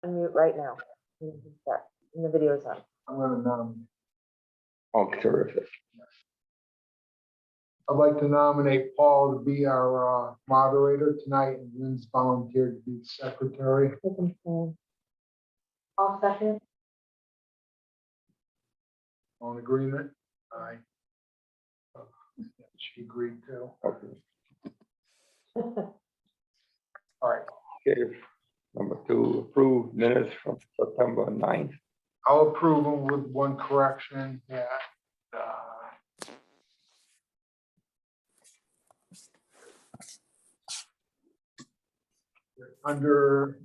Unmute right now. You can start. And the video's on. I'm gonna nominate. Oh, terrific. I'd like to nominate Paul to be our moderator tonight, and Lynn's volunteered to be the secretary. All second. On agreement? Aye. She agreed to. Okay. All right, Okay. Number 2, approve minutes from September 9th. I'll approve them with one correction that under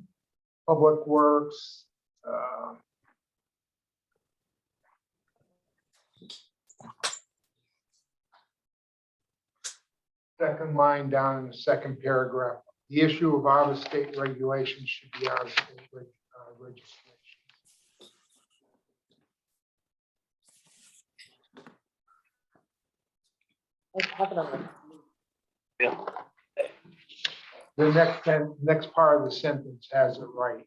Public Works, second line down in the second paragraph, the issue of out-of-state regulations should be out-of-state registration. I have it on The next part of the sentence has it right.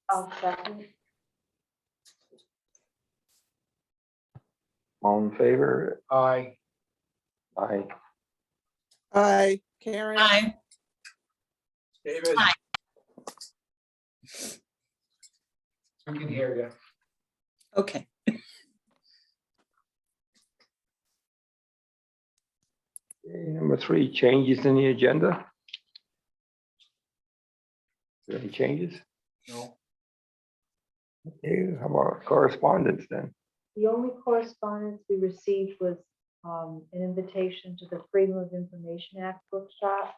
I'll second. All in favor? Aye. Aye. Aye, Karen. Aye. David. Aye. We can hear you. Okay. Okay, number 3, changes in the agenda. Is there any changes? No. Okay, how about correspondence then? The only correspondence we received was an invitation to the Freedom of Information Act workshop.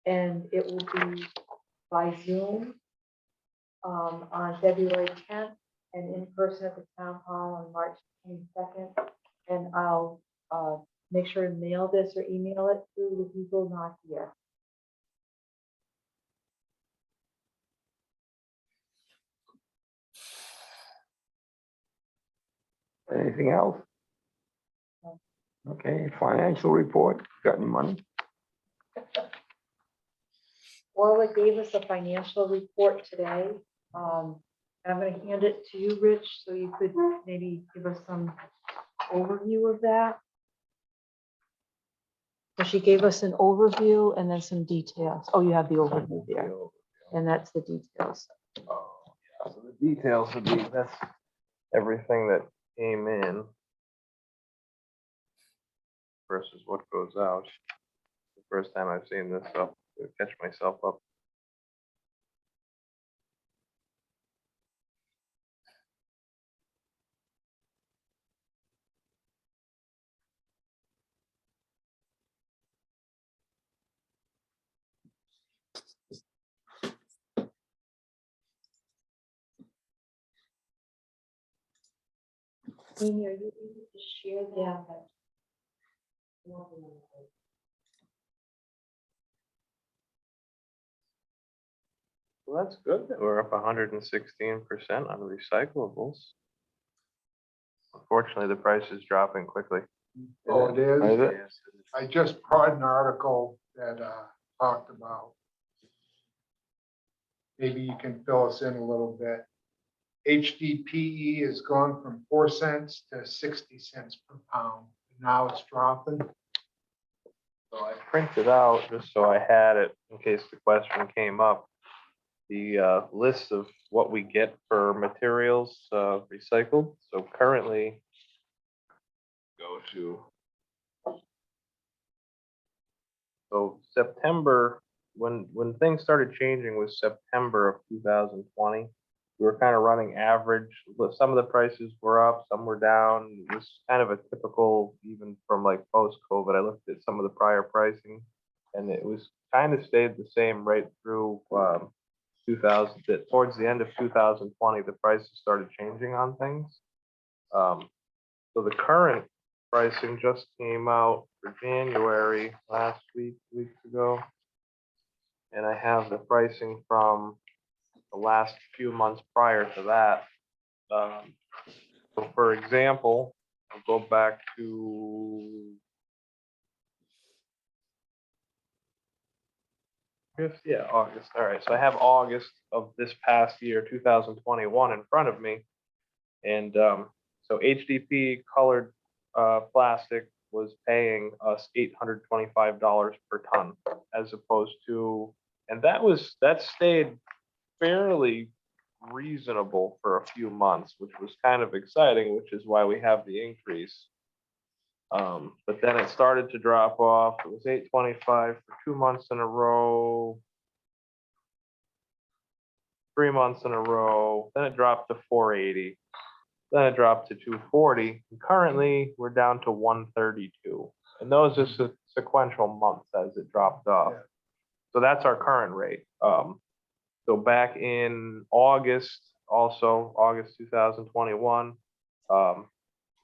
And it will be by Zoom on February 10th and in person at the town hall on March 22nd. And I'll make sure to mail this or email it to the people not here. Anything else? No. Okay, financial report, got any money? Orla gave us a financial report today. I'm going to hand it to you, Rich, so you could maybe give us some overview of that. So she gave us an overview and then some details. Oh, you have the overview there, and that's the details. So the details would be, that's everything that came in versus what goes out. The first time I've seen this, so to catch myself up. Amy, are you able to share that? Well, that's good that we're up 116% on recyclables. Unfortunately, the price is dropping quickly. Oh, it is? Is it? Yes, it is. I just brought an article that talked about. Maybe you can fill us in a little bit. HDPE has gone from 4 cents to 60 cents per pound. Now it's dropping. So I printed out, just so I had it in case the question came up, the list of what we get for materials recycled. So currently, go to. So September, when things started changing was September of 2020. We were kind of running average. Some of the prices were up, some were down. It was kind of a typical, even from like post-COVID. I looked at some of the prior pricing, and it was kind of stayed the same right through 2000. Towards the end of 2020, the prices started changing on things. So the current pricing just came out for January last week, 2 weeks ago. And I have the pricing from the last few months prior to that. So for example, I'll go back to. August. All right, so I have August of this past year, 2021 in front of me. And so HDP colored plastic was paying us $825 per ton as opposed to, and that stayed fairly reasonable for a few months, which was kind of exciting, which is why we have the increase. But then it started to drop off. It was $825 for 2 months in a row, 3 months in a row. Then it dropped to $480. Then it dropped to $240. And currently, we're down to $132. And those are sequential months as it dropped off. Yeah. So that's our current rate. So back in August, also August 2021,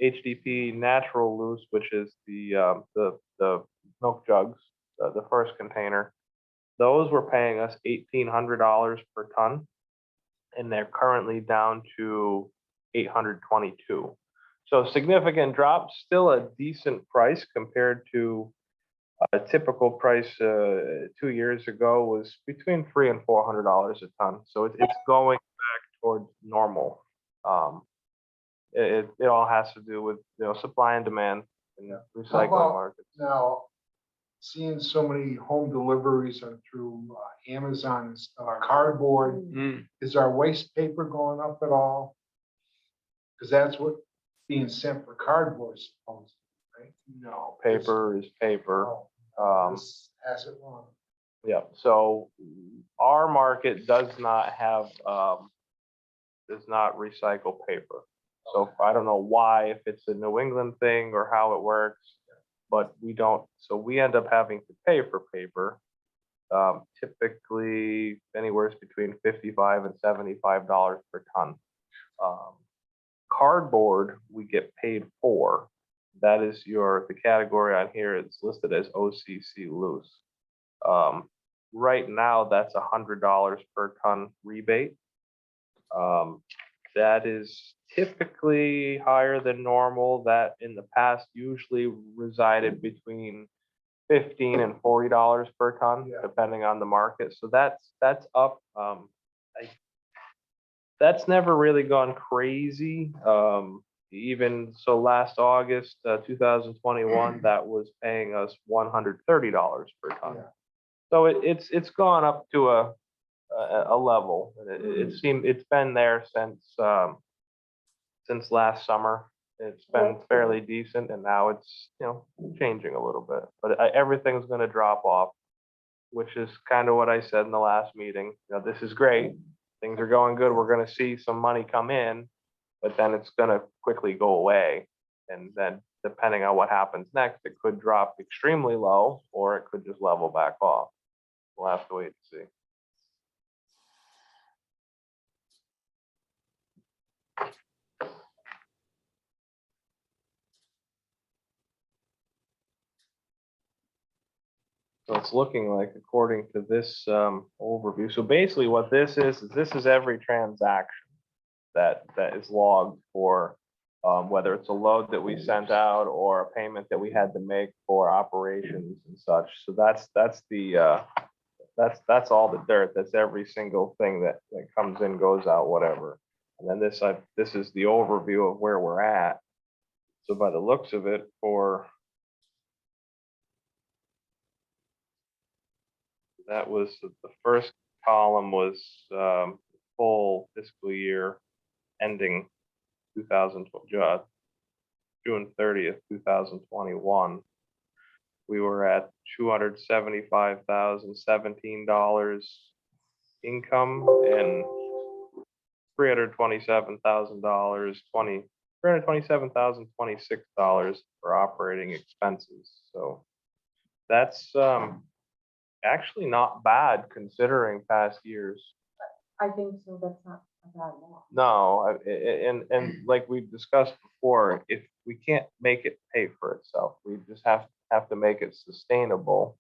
HDP Natural Loose, which is the milk jugs, the first container, those were paying us $1,800 per ton, and they're currently down to $822. So significant drop, still a decent price compared to a typical price 2 years ago was between $300 and $400 a ton. So it's going back towards normal. It all has to do with supply and demand in the recycling about- markets. Now, seeing so many home deliveries are through Amazon and stuff, cardboard, Mm, is our waste paper going up at all? Because that's what being sent for cardboard is supposed to, right? No, paper is paper. Oh, this has it wrong. Yeah, so our market does not have, does not recycle paper. So I don't know why, if it's a New England thing or how it works, but we don't, so we end up having to pay for paper. Typically anywhere between $55 and $75 per ton. Cardboard, we get paid for. That is the category on here, it's listed as OCC loose. Right now, that's $100 per ton rebate. That is typically higher than normal. That in the past usually resided between $15 and $40 per ton, Yeah. depending on the market. So that's up. That's never really gone crazy. Even so, last August 2021, that was paying us $130 per ton. Yeah. So it's gone up to a level. It's been there since last summer. It's been That's fairly decent, and now it's changing a little bit. But everything's going to drop off, which is kind of what I said in the last meeting. This is great. Things are going good. We're going to see some money come in, but then it's going to quickly go away. And then depending on what happens next, it could drop extremely low, or it could just level back off. We'll have to wait and see. So it's looking like, according to this overview, so basically what this is every transaction that is logged for whether it's a load that we sent out or a payment that we had to make for operations and such. So that's all the dirt. That's every single thing that comes in, goes out, whatever. And then this is the overview of where we're at. So by the looks of it, that was the first column was full fiscal year ending June 30th, 2021. We were at $275,017 income and $327,026 for operating expenses. So that's actually not bad considering past years. I think so, that's not a bad law. No, and like we've discussed before, if we can't make it pay for itself, we just have to make it sustainable.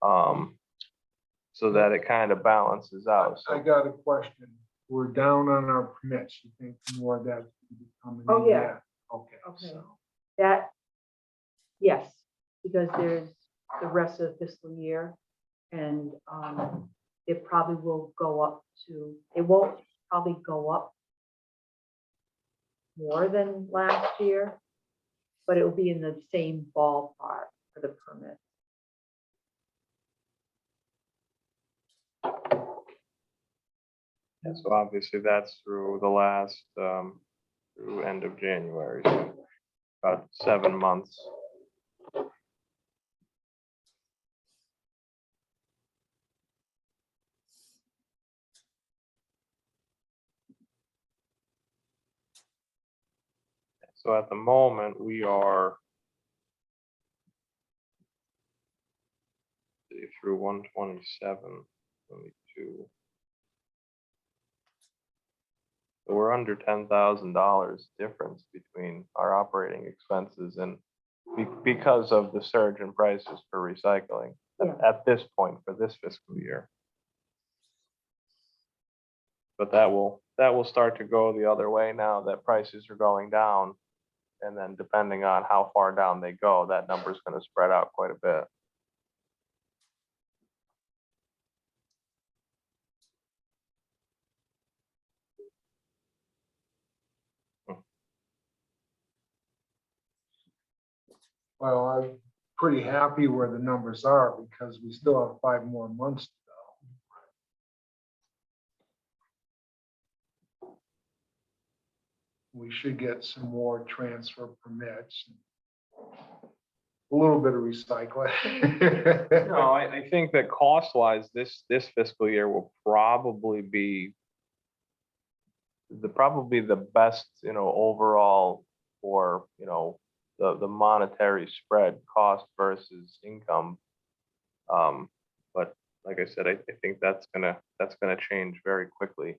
So that it kind of balances out. I So got a question. We're down on our permits. You think more of that's coming in? Oh, yeah. Okay. Okay. so. That, yes, because there's the rest of the fiscal year. And it probably will go up to, it won't probably go up more than last year, but it will be in the same ballpark for the permit. And so obviously that's through the last, through end of January, so about 7 months. So at the moment, we are through 127, 22. So we're under $10,000 difference between our operating expenses and because of the surge in prices for recycling Yeah. at this point for this fiscal year. But that will start to go the other way now that prices are going down. And then depending on how far down they go, that number is going to spread out quite a bit. Well, I'm pretty happy where the numbers are because we still have 5 more months to go. We should get some more transfer permits. A little bit of recycling. No, I think that cost wise, this fiscal year will probably be the best, overall for, the monetary spread, cost versus income. But like I said, I think that's gonna change very quickly.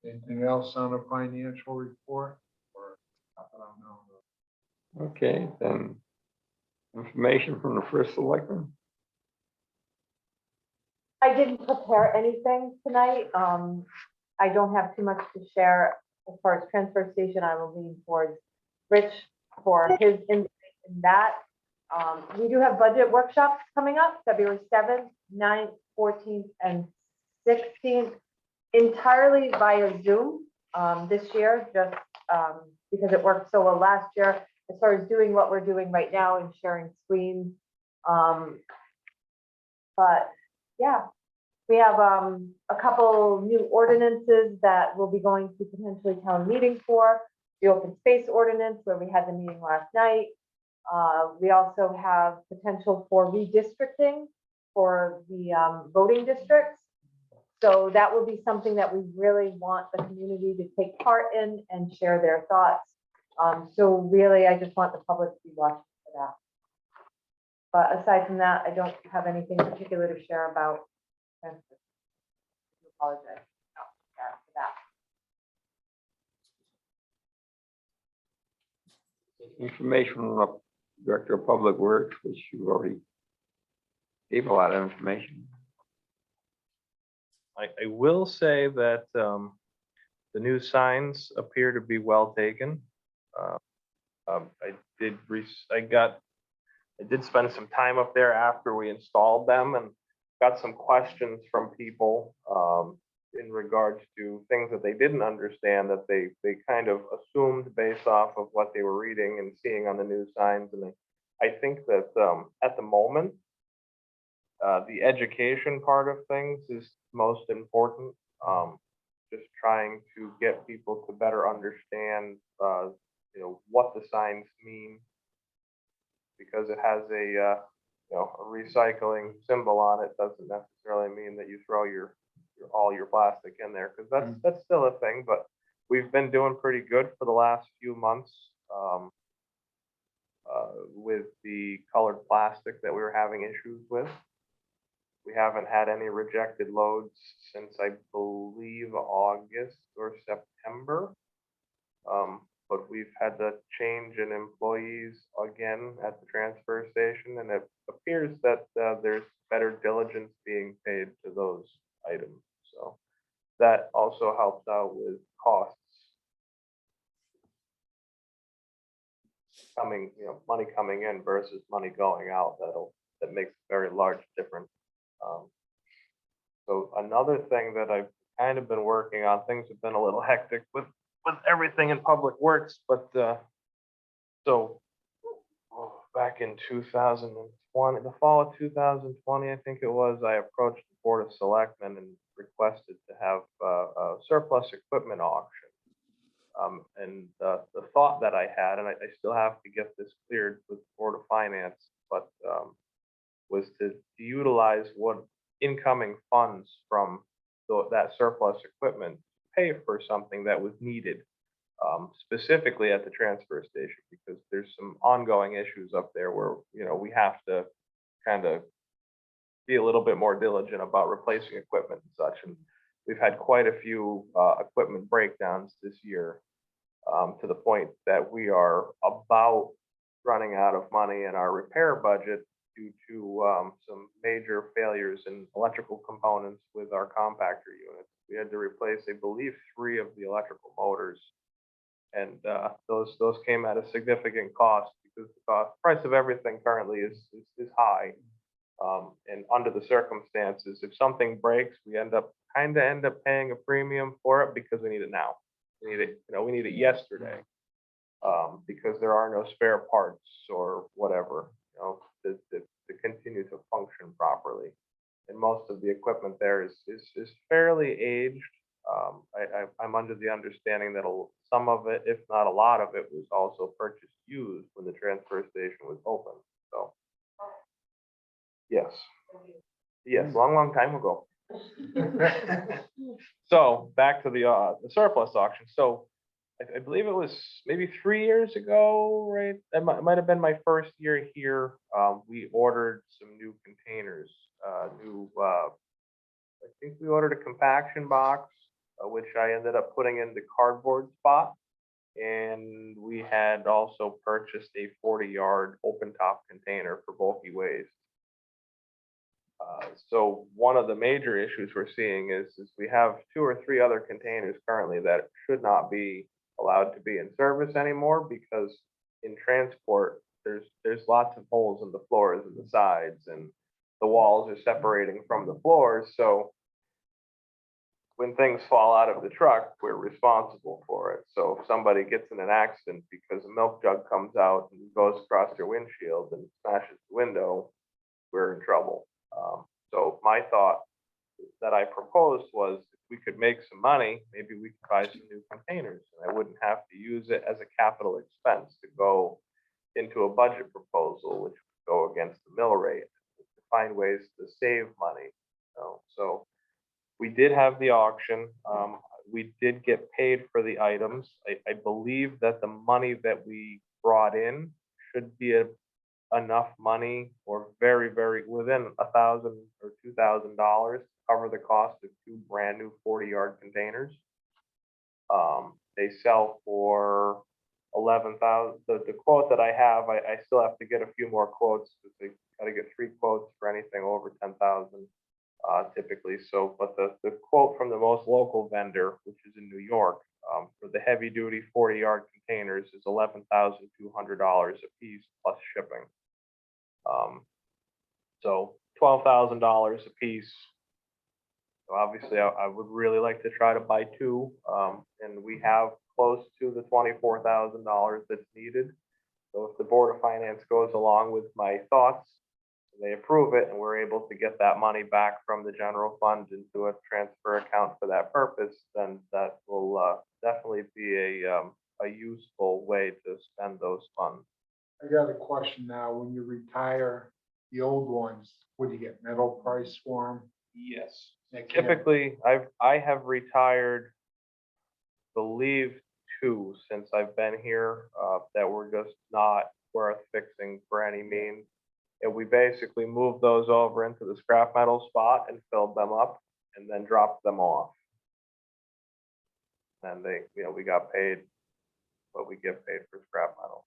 Anything else on a financial report? Or, I don't know. Okay, then information from the first selectman. I didn't prepare anything tonight. I don't have too much to share as far as transfer station. I will lean towards Rich for his insight in that. We do have budget workshops coming up, February 7th, 9th, 14th, and 16th, entirely via Zoom this year, just because it worked so well last year, as far as doing what we're doing right now and sharing screens. But yeah, we have a couple new ordinances that we'll be going to potentially town meeting for. The open space ordinance where we had the meeting last night. We also have potential for redistricting for the voting districts. So that will be something that we really want the community to take part in and share their thoughts. So really, I just want the public to be watching for that. But aside from that, I don't have anything particular to share about. I apologize. Not prepared for that. Information from the Director of Public Works, which you already gave a lot of information. I will say that the new signs appear to be well taken. I did spend some time up there after we installed them and got some questions from people in regards to things that they didn't understand that they kind of assumed based off of what they were reading and seeing on the new signs. And I think that at the moment, the education part of things is most important. Just trying to get people to better understand, what the signs mean, because it has a recycling symbol on it doesn't necessarily mean that you throw all your plastic in there, because that's still a thing. But we've been doing pretty good for the last few months with the colored plastic that we were having issues with. We haven't had any rejected loads since I believe August or September. But we've had the change in employees again at the transfer station, and it appears that there's better diligence being paid to those items. So that also helps out with costs coming, money coming in versus money going out. That makes a very large difference. So another thing that I've kind of been working on, things have been a little hectic with everything in public works, but so back in 2020, the fall of 2020, I think it was, I approached the Board of Selectmen and requested to have a surplus equipment auction. And the thought that I had, and I still have to get this cleared with the Board of Finance, but was to utilize what incoming funds from that surplus equipment pay for something that was needed, specifically at the transfer station, because there's some ongoing issues up there where, we have to kind of be a little bit more diligent about replacing equipment and such. And we've had quite a few equipment breakdowns this year, to the point that we are about running out of money in our repair budget due to some major failures in electrical components with our compactor units. We had to replace, I believe, 3 of the electrical motors, and those came at a significant cost because the price of everything currently is high. And under the circumstances, if something breaks, we end up paying a premium for it because we need it now. We need it, we need it yesterday, because there are no spare parts or whatever, to continue to function properly. And most of the equipment there is fairly aged. I'm under the understanding that some of it, if not a lot of it, was also purchased used when the transfer station was open. So, yes, long time ago. So back to the surplus auction. So I believe it was maybe 3 years ago, right? It might have been my first year here. We ordered some new containers, I think we ordered a compaction box, which I ended up putting in the cardboard spot. And we had also purchased a 40-yard open top container for bulky waste. So one of the major issues we're seeing is we have 2 or 3 other containers currently that should not be allowed to be in service anymore, because in transport, there's lots of holes in the floors and the sides, and the walls are separating from the floors. So when things fall out of the truck, we're responsible for it. So if somebody gets in an accident because a milk jug comes out and goes across their windshield and smashes the window, we're in trouble. So my thought that I proposed was, if we could make some money, maybe we could buy some new containers, and I wouldn't have to use it as a capital expense to go into a budget proposal, which would go against the mill rate, to find ways to save money. So we did have the auction. We did get paid for the items. I believe that the money that we brought in should be enough money, or very within $1,000 or $2,000 to cover the cost of 2 brand new 40-yard containers. They sell for 11,000. The quote that I have, I still have to get a few more quotes, because they got to get 3 quotes for anything over 10,000 typically. So, but the quote from the most local vendor, which is in New York, for the heavy duty 40-yard containers is $11,200 a piece plus shipping. So $12,000 a piece. So obviously, I would really like to try to buy 2, and we have close to the $24,000 that's needed. So if the Board of Finance goes along with my thoughts, and they approve it, and we're able to get that money back from the general fund into a transfer account for that purpose, then that will definitely be a useful way to spend those funds. I got a question now. When you retire the old ones, would you get metal price for them? Yes. They can't- Typically, I have retired, believe 2 since I've been here, that were just not worth fixing for any means. And we basically moved those over into the scrap metal spot and filled them up and then dropped them off. And they, we got paid what we get paid for scrap metal.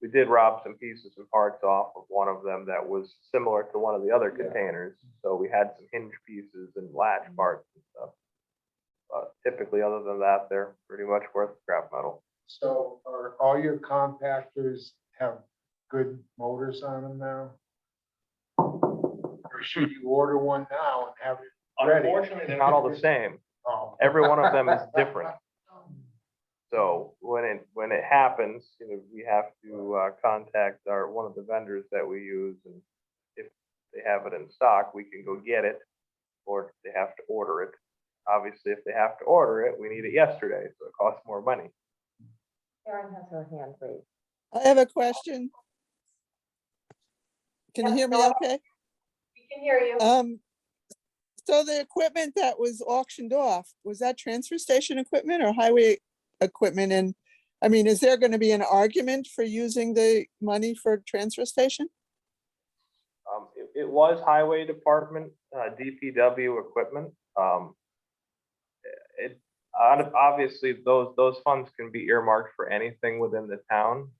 we did rob some pieces and parts off of one of them that was similar to one of the other Yeah. containers. So we had some hinge pieces and latch parts and stuff. But typically, other than that, they're pretty much worth scrap metal. So are all your compactors have good motors on them now? Or should you order one now and have it ready? Unfortunately, they're not all the same. Oh. Every one of them is different. So when it happens, we have to contact one of the vendors that we use, and if they have it in stock, we can go get it, or they have to order it. Obviously, if they have to order it, we need it yesterday, so it costs more money. Karen has her hand raised. I have a question. Can you hear me okay? We can hear you. So the equipment that was auctioned off, was that transfer station equipment or highway equipment? And I mean, is there going to be an argument for using the money for transfer station? It was highway department, DPW equipment. Obviously, those funds can be earmarked for anything within the town.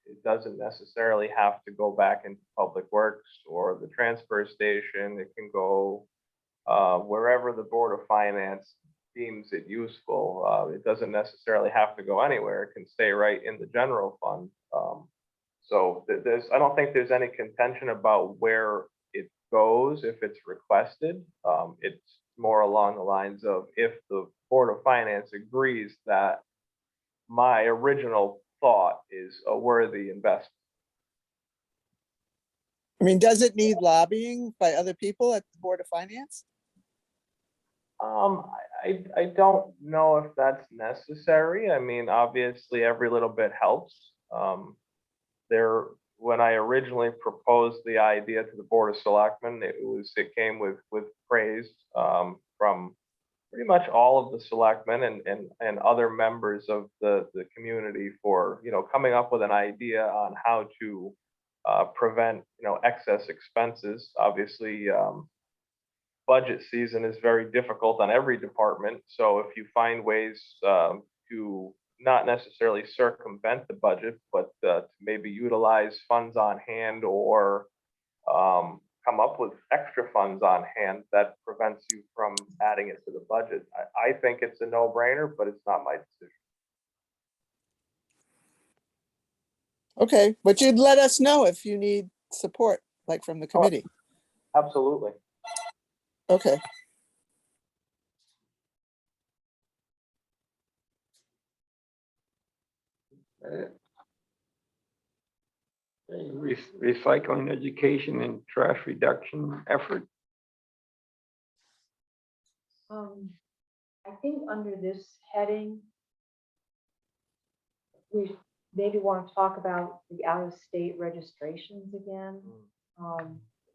It doesn't necessarily have to go back into Public Works or the transfer station. It can go wherever the Board of Finance deems it useful. It doesn't necessarily have to go anywhere. It can stay right in the general fund. So I don't think there's any contention about where it goes if it's requested. It's more along the lines of if the Board of Finance agrees that my original thought is a worthy investment. I mean, does it need lobbying by other people at the Board of Finance? I don't know if that's necessary. I mean, obviously, every little bit helps. When I originally proposed the idea to the Board of Selectmen, it came with praise from pretty much all of the selectmen and other members of the community for coming up with an idea on how to prevent excess expenses. Obviously, budget season is very difficult on every department. So if you find ways to not necessarily circumvent the budget, but to maybe utilize funds on hand or come up with extra funds on hand, that prevents you from adding it to the budget. I think it's a no-brainer, but it's not my decision. Okay, but you'd let us know if you need support, like from the committee. Absolutely. Okay. Recycling education and trash reduction effort. I think under this heading, we maybe want to talk about the out-of-state registrations again.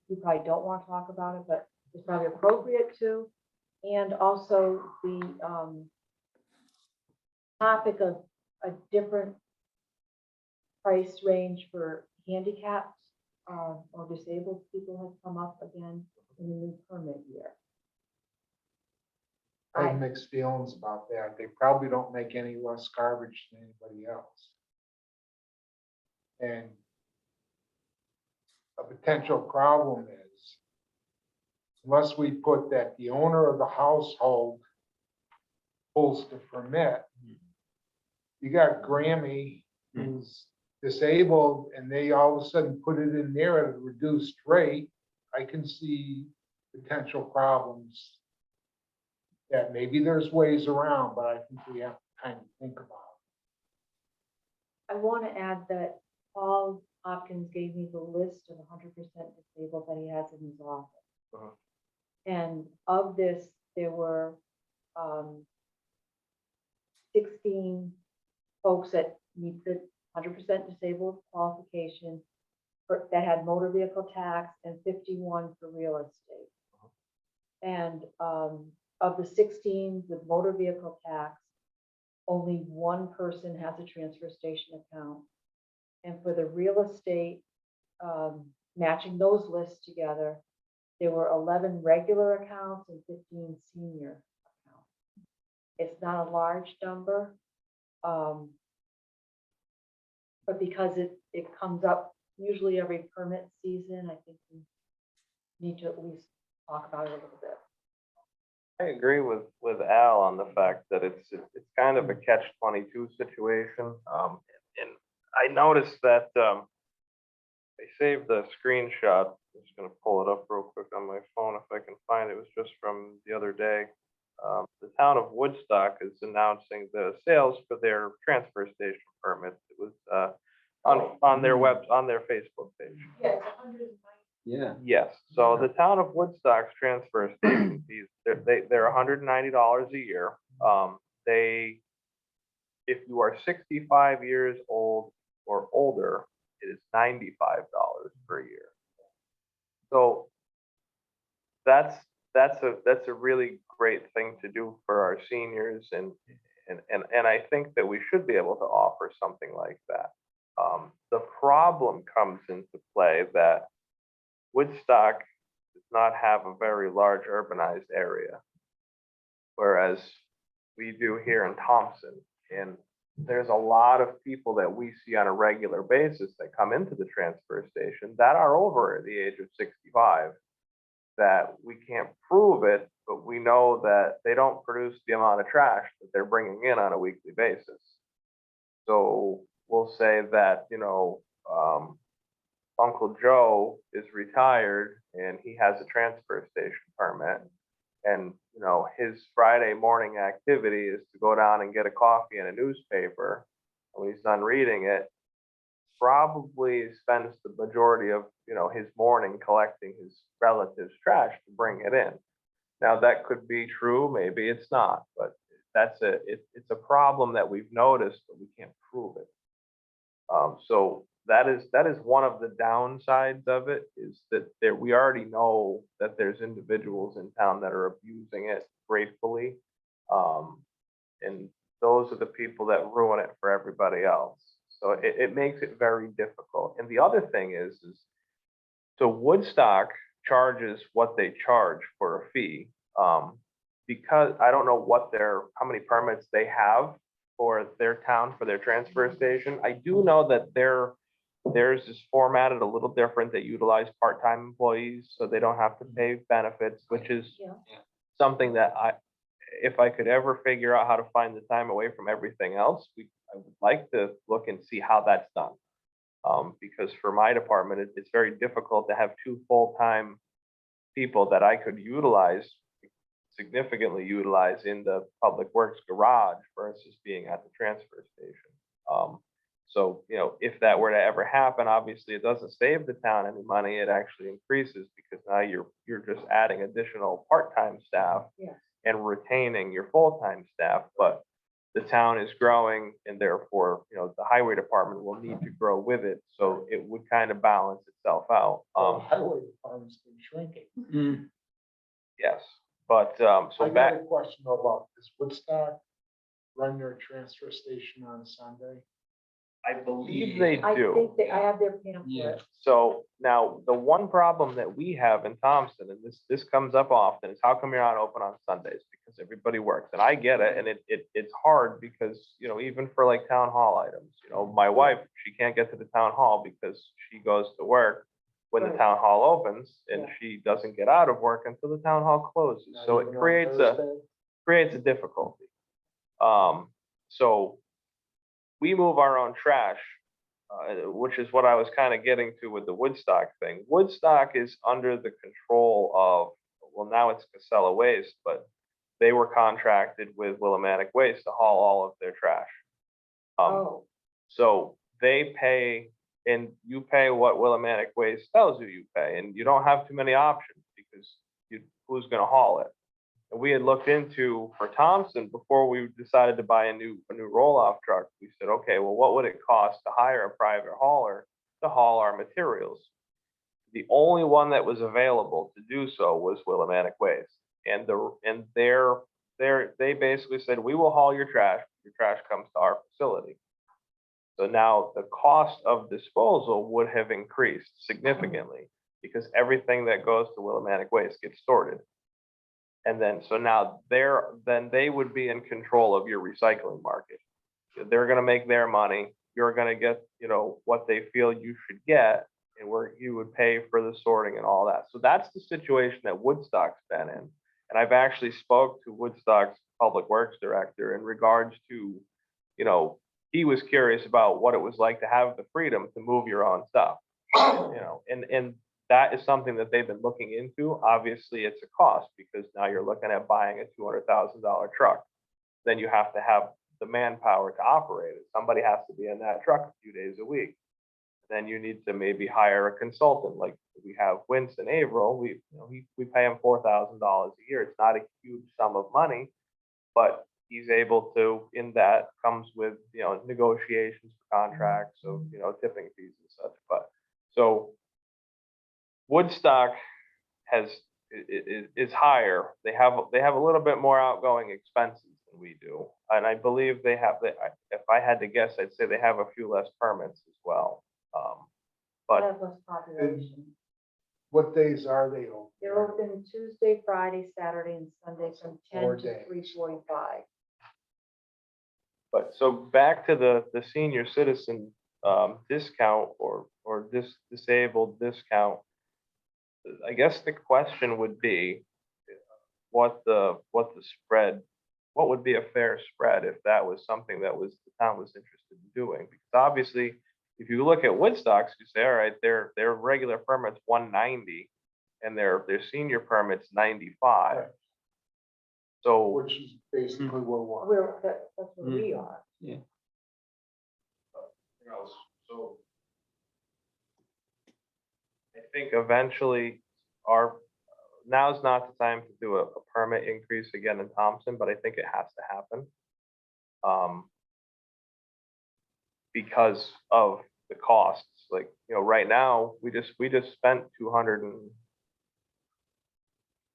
We probably don't want to talk about it, but it's probably appropriate to. And also the topic of a different price range for handicapped or disabled people has come up again in the new permit year. I have mixed feelings about that. They probably don't make any less garbage than anybody else. And a potential problem is, unless we put that the owner of the household pulls the permit, you got Grammy who's disabled and they all of a sudden put it in there at a reduced rate. I can see potential problems that maybe there's ways around, but I think we have to kind of think about I want to add that Paul Hopkins gave me the list of 100% disabled that he has in his office. Uh-huh. And of this, there were 16 folks that meet the 100% disabled qualification that had motor vehicle tax and 51 for real estate. And of the 16 with motor vehicle tax, only one person has a transfer station account. And for the real estate, matching those lists together, there were 11 regular accounts and 15 senior accounts. It's not a large number. But because it comes up usually every permit season, I think we need to at least talk about it a little bit. I agree with Al on the fact that it's kind of a catch-22 situation. And I noticed that, they saved the screenshot. I'm just gonna pull it up real quick on my phone if I can find it. It was just from the other day. The town of Woodstock is announcing the sales for their transfer station permits. It was, on their on their Facebook page. Yeah, it's 190. Yeah. Yes, so the town of Woodstock's transfer station fees, they're $190 a year. They, if you are 65 years old or older, it is $95 per year. So that's a really great thing to do for our seniors, and I think that we should be able to offer something like that. The problem comes into play that Woodstock does not have a very large urbanized area, whereas we do here in Thompson. And there's a lot of people that we see on a regular basis that come into the transfer station that are over the age of 65, that we can't prove it, but we know that they don't produce the amount of trash that they're bringing in on a weekly basis. So we'll say that, Uncle Joe is retired and he has a transfer station permit. And, his Friday morning activity is to go down and get a coffee and a newspaper. And when he's done reading it, probably spends the majority of, his morning collecting his relatives' trash to bring it in. Now, that could be true, maybe it's not, but it's a problem that we've noticed, but we can't prove it. So that is one of the downsides of it, is that we already know that there's individuals in town that are abusing it gratefully. And those are the people that ruin it for everybody else. So it makes it very difficult. And the other thing is so Woodstock charges what they charge for a fee. Because I don't know how many permits they have for their town, for their transfer station. I do know that theirs is formatted a little different. They utilize part-time employees, so they don't have to pay benefits, which is Yeah. something that if I could ever figure out how to find the time away from everything else, I would like to look and see how that's done. Because for my department, it's very difficult to have two full-time people that I could significantly utilize in the public works garage versus being at the transfer station. So, if that were to ever happen, obviously it doesn't save the town any money. It actually increases, because now you're just adding additional part-time staff Yes. and retaining your full-time staff. But the town is growing, and therefore, the highway department will need to grow with it. So it would kind of balance itself out. The highway department's been shrinking. Yes, but, so I back. got a question about this. Woodstock run their transfer station on Sunday? I believe they I do. think I have their pamphlet. So now, the one problem that we have in Thompson, and this comes up often, is how come you're not open on Sundays? Because everybody works, and I get it, and it's hard because, even for like town hall items, my wife, she can't get to the town hall because she goes to work when the Right. town hall opens, and Yeah. she doesn't get out of work until the town hall closes. Not So even it on creates Thursday? a difficulty. So we move our own trash, which is what I was kind of getting to with the Woodstock thing. Woodstock is under the control of, well, now it's Casella Waste, but they were contracted with Willimantic Waste to haul all of their trash. Oh, So they pay, and you pay what Willimantic Waste tells you pay, and you don't have too many options, because who's gonna haul it? And we had looked into, for Thompson, before we decided to buy a new roll-off truck, we said, okay, well, what would it cost to hire a private hauler to haul our materials? The only one that was available to do so was Willimantic Waste. And they basically said, we will haul your trash comes to our facility. So now the cost of disposal would have increased significantly, because everything that goes to Willimantic Waste gets sorted. And then, so now they would be in control of your recycling market. They're gonna make their money, you're gonna get, you know, what they feel you should get, and where you would pay for the sorting and all that. So that's the situation that Woodstock's been in. And I've actually spoke to Woodstock's Public Works Director in regards to, you know, he was curious about what it was like to have the freedom to move your own stuff. You know, and that is something that they've been looking into. Obviously, it's a cost because now you're looking at buying a $200,000 truck. Then you have to have the manpower to operate it. Somebody has to be in that truck a few days a week. Then you need to maybe hire a consultant, like we have Winston Averill. We pay him $4,000 a year. It's not a huge sum of money, but he's able to, in that comes with, you know, negotiations for contracts, so, you know, tipping fees and such. But so Woodstock is higher. They have a little bit more outgoing expenses than we do. And I believe they have, if I had to guess, I'd say they have a few less permits as well. But Have less population. What days are they open? They're open Tuesday, Friday, Saturday, and Sunday from 4 10 to days. 3:45. But so back to the senior citizen discount or disabled discount. I guess the question would be what the spread, what would be a fair spread if that was something that was the town was interested in doing? Because obviously, if you look at Woodstock's, you say, all right, their regular permit's 190 and their senior permit's 95. Right. So Which is basically where That's where we are. you know, so I think eventually now's not the time to do a permit increase again in Thompson, but I think it has to happen. Because of the costs, like, you know, right now, we just spent 200 and,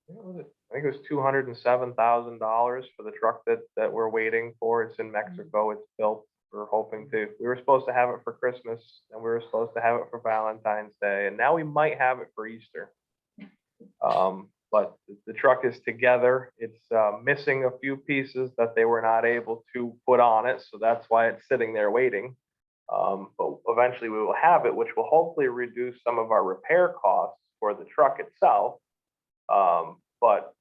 what was it? I think it was $207,000 for the truck that we're waiting for. It's in Mexico. It's built. We're hoping to, we were supposed to have it for Christmas and we were supposed to have it for Valentine's Day, and now we might have it for Easter. But the truck is together. It's missing a few pieces that they were not able to put on it, so that's why it's sitting there waiting. But eventually we will have it, which will hopefully reduce some of our repair costs for the truck itself. But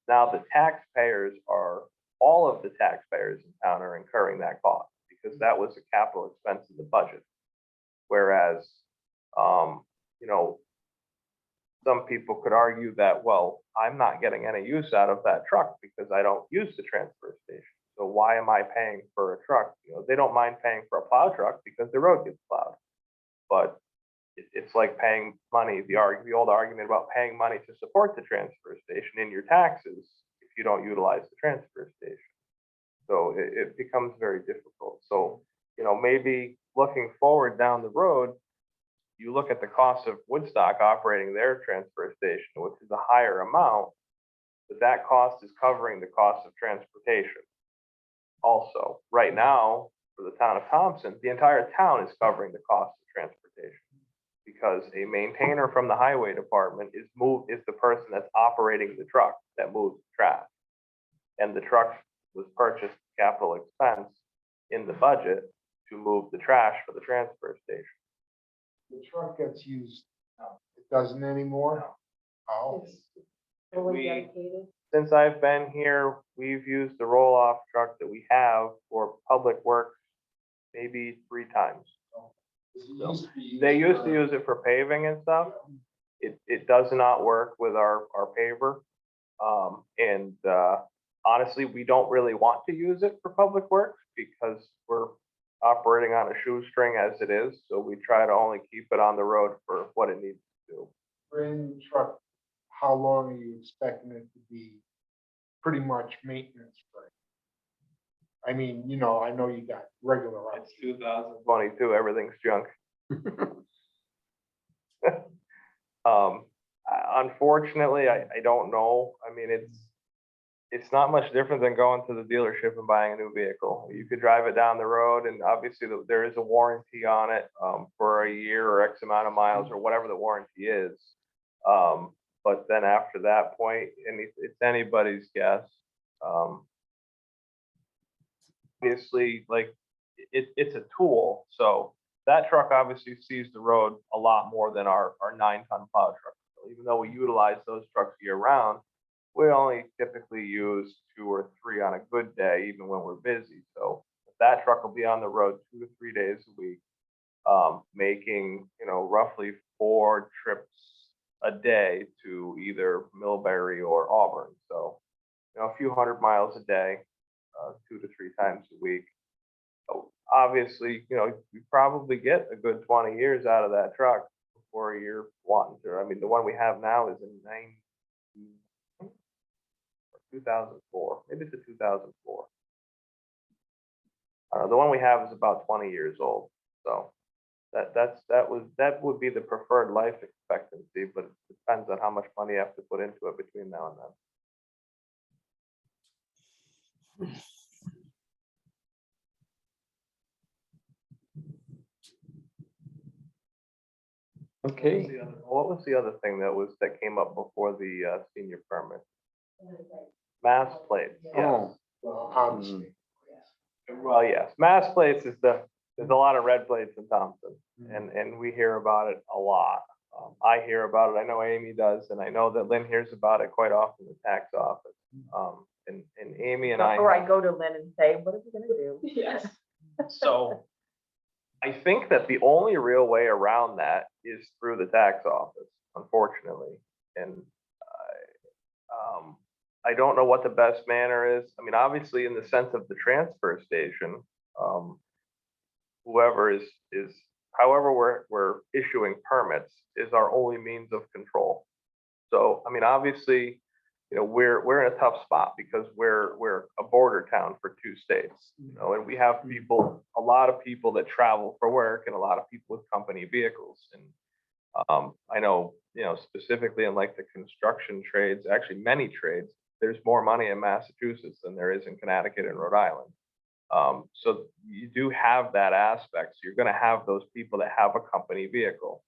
now the taxpayers all of the taxpayers in town are incurring that cost because that was a capital expense in the budget. Whereas, you know, some people could argue that, well, I'm not getting any use out of that truck because I don't use the transfer station. So why am I paying for a truck? You know, they don't mind paying for a plow truck because the road gets plowed. But it's like paying money, the old argument about paying money to support the transfer station in your taxes if you don't utilize the transfer station. So it becomes very difficult. So, you know, maybe looking forward down the road, you look at the cost of Woodstock operating their transfer station, which is a higher amount, but that cost is covering the cost of transportation. Also, right now, for the town of Thompson, the entire town is covering the cost of transportation because a maintainer from the highway department is the person that's operating the truck that moves the trash. And the truck was purchased capital expense in the budget to move the trash for the transfer station. the truck gets used. It doesn't anymore? Oh, It's fully We- dedicated. Since I've been here, we've used the roll-off truck that we have for public works maybe 3 times. They used to use it for paving and stuff. It does not work with our paver. Honestly, we don't really want to use it for public works because we're operating on a shoestring as it is. So we try to only keep it on the road for what it needs to do. Brand new truck, how long are you expecting it to be pretty much maintenance free? I mean, you know, I know you got regular. It's 2022, everything's junk. Unfortunately, I don't know. I mean, it's not much different than going to the dealership and buying a new vehicle. You could drive it down the road and obviously there is a warranty on it for a year or X amount of miles or whatever the warranty is. But then after that point, it's anybody's guess. Obviously, like it's a tool, so that truck obviously sees the road a lot more than our 9-ton plow truck. So even though we utilize those trucks year round, we only typically use 2 or 3 on a good day, even when we're busy. So that truck will be on the road 2 to 3 days a week, making, roughly 4 trips a day to either Millbury or Auburn. So, a few hundred miles a day, 2 to 3 times a week. So obviously, you probably get a good 20 years out of that truck before you're wanting to. I mean, the one we have now is in 2004, maybe it's a 2004. The one we have is about 20 years old, so that would be the preferred life expectancy, but it depends on how much money you have to put into it between now and then. Okay, What was the other thing that came up before the senior permit? Mass plates, yes. oh, Well, obviously. Well, yes, mass plates there's a lot of red plates in Thompson, and we hear about it a lot. I hear about it, I know Amy does, and I know that Lynn hears about it quite often in the tax office. And Amy and I. Or I go to Lynn and say, what are we gonna do? Yes. So I think that the only real way around that is through the tax office, unfortunately. And I don't know what the best manner is. I mean, obviously, in the sense of the transfer station, whoever is however we're issuing permits is our only means of control. So, I mean, obviously, we're in a tough spot because we're a border town for 2 states, and we have a lot of people that travel for work and a lot of people with company vehicles. And I know, specifically in like the construction trades, actually many trades, there's more money in Massachusetts than there is in Connecticut and Rhode Island. So you do have that aspect. So you're going to have those people that have a company vehicle,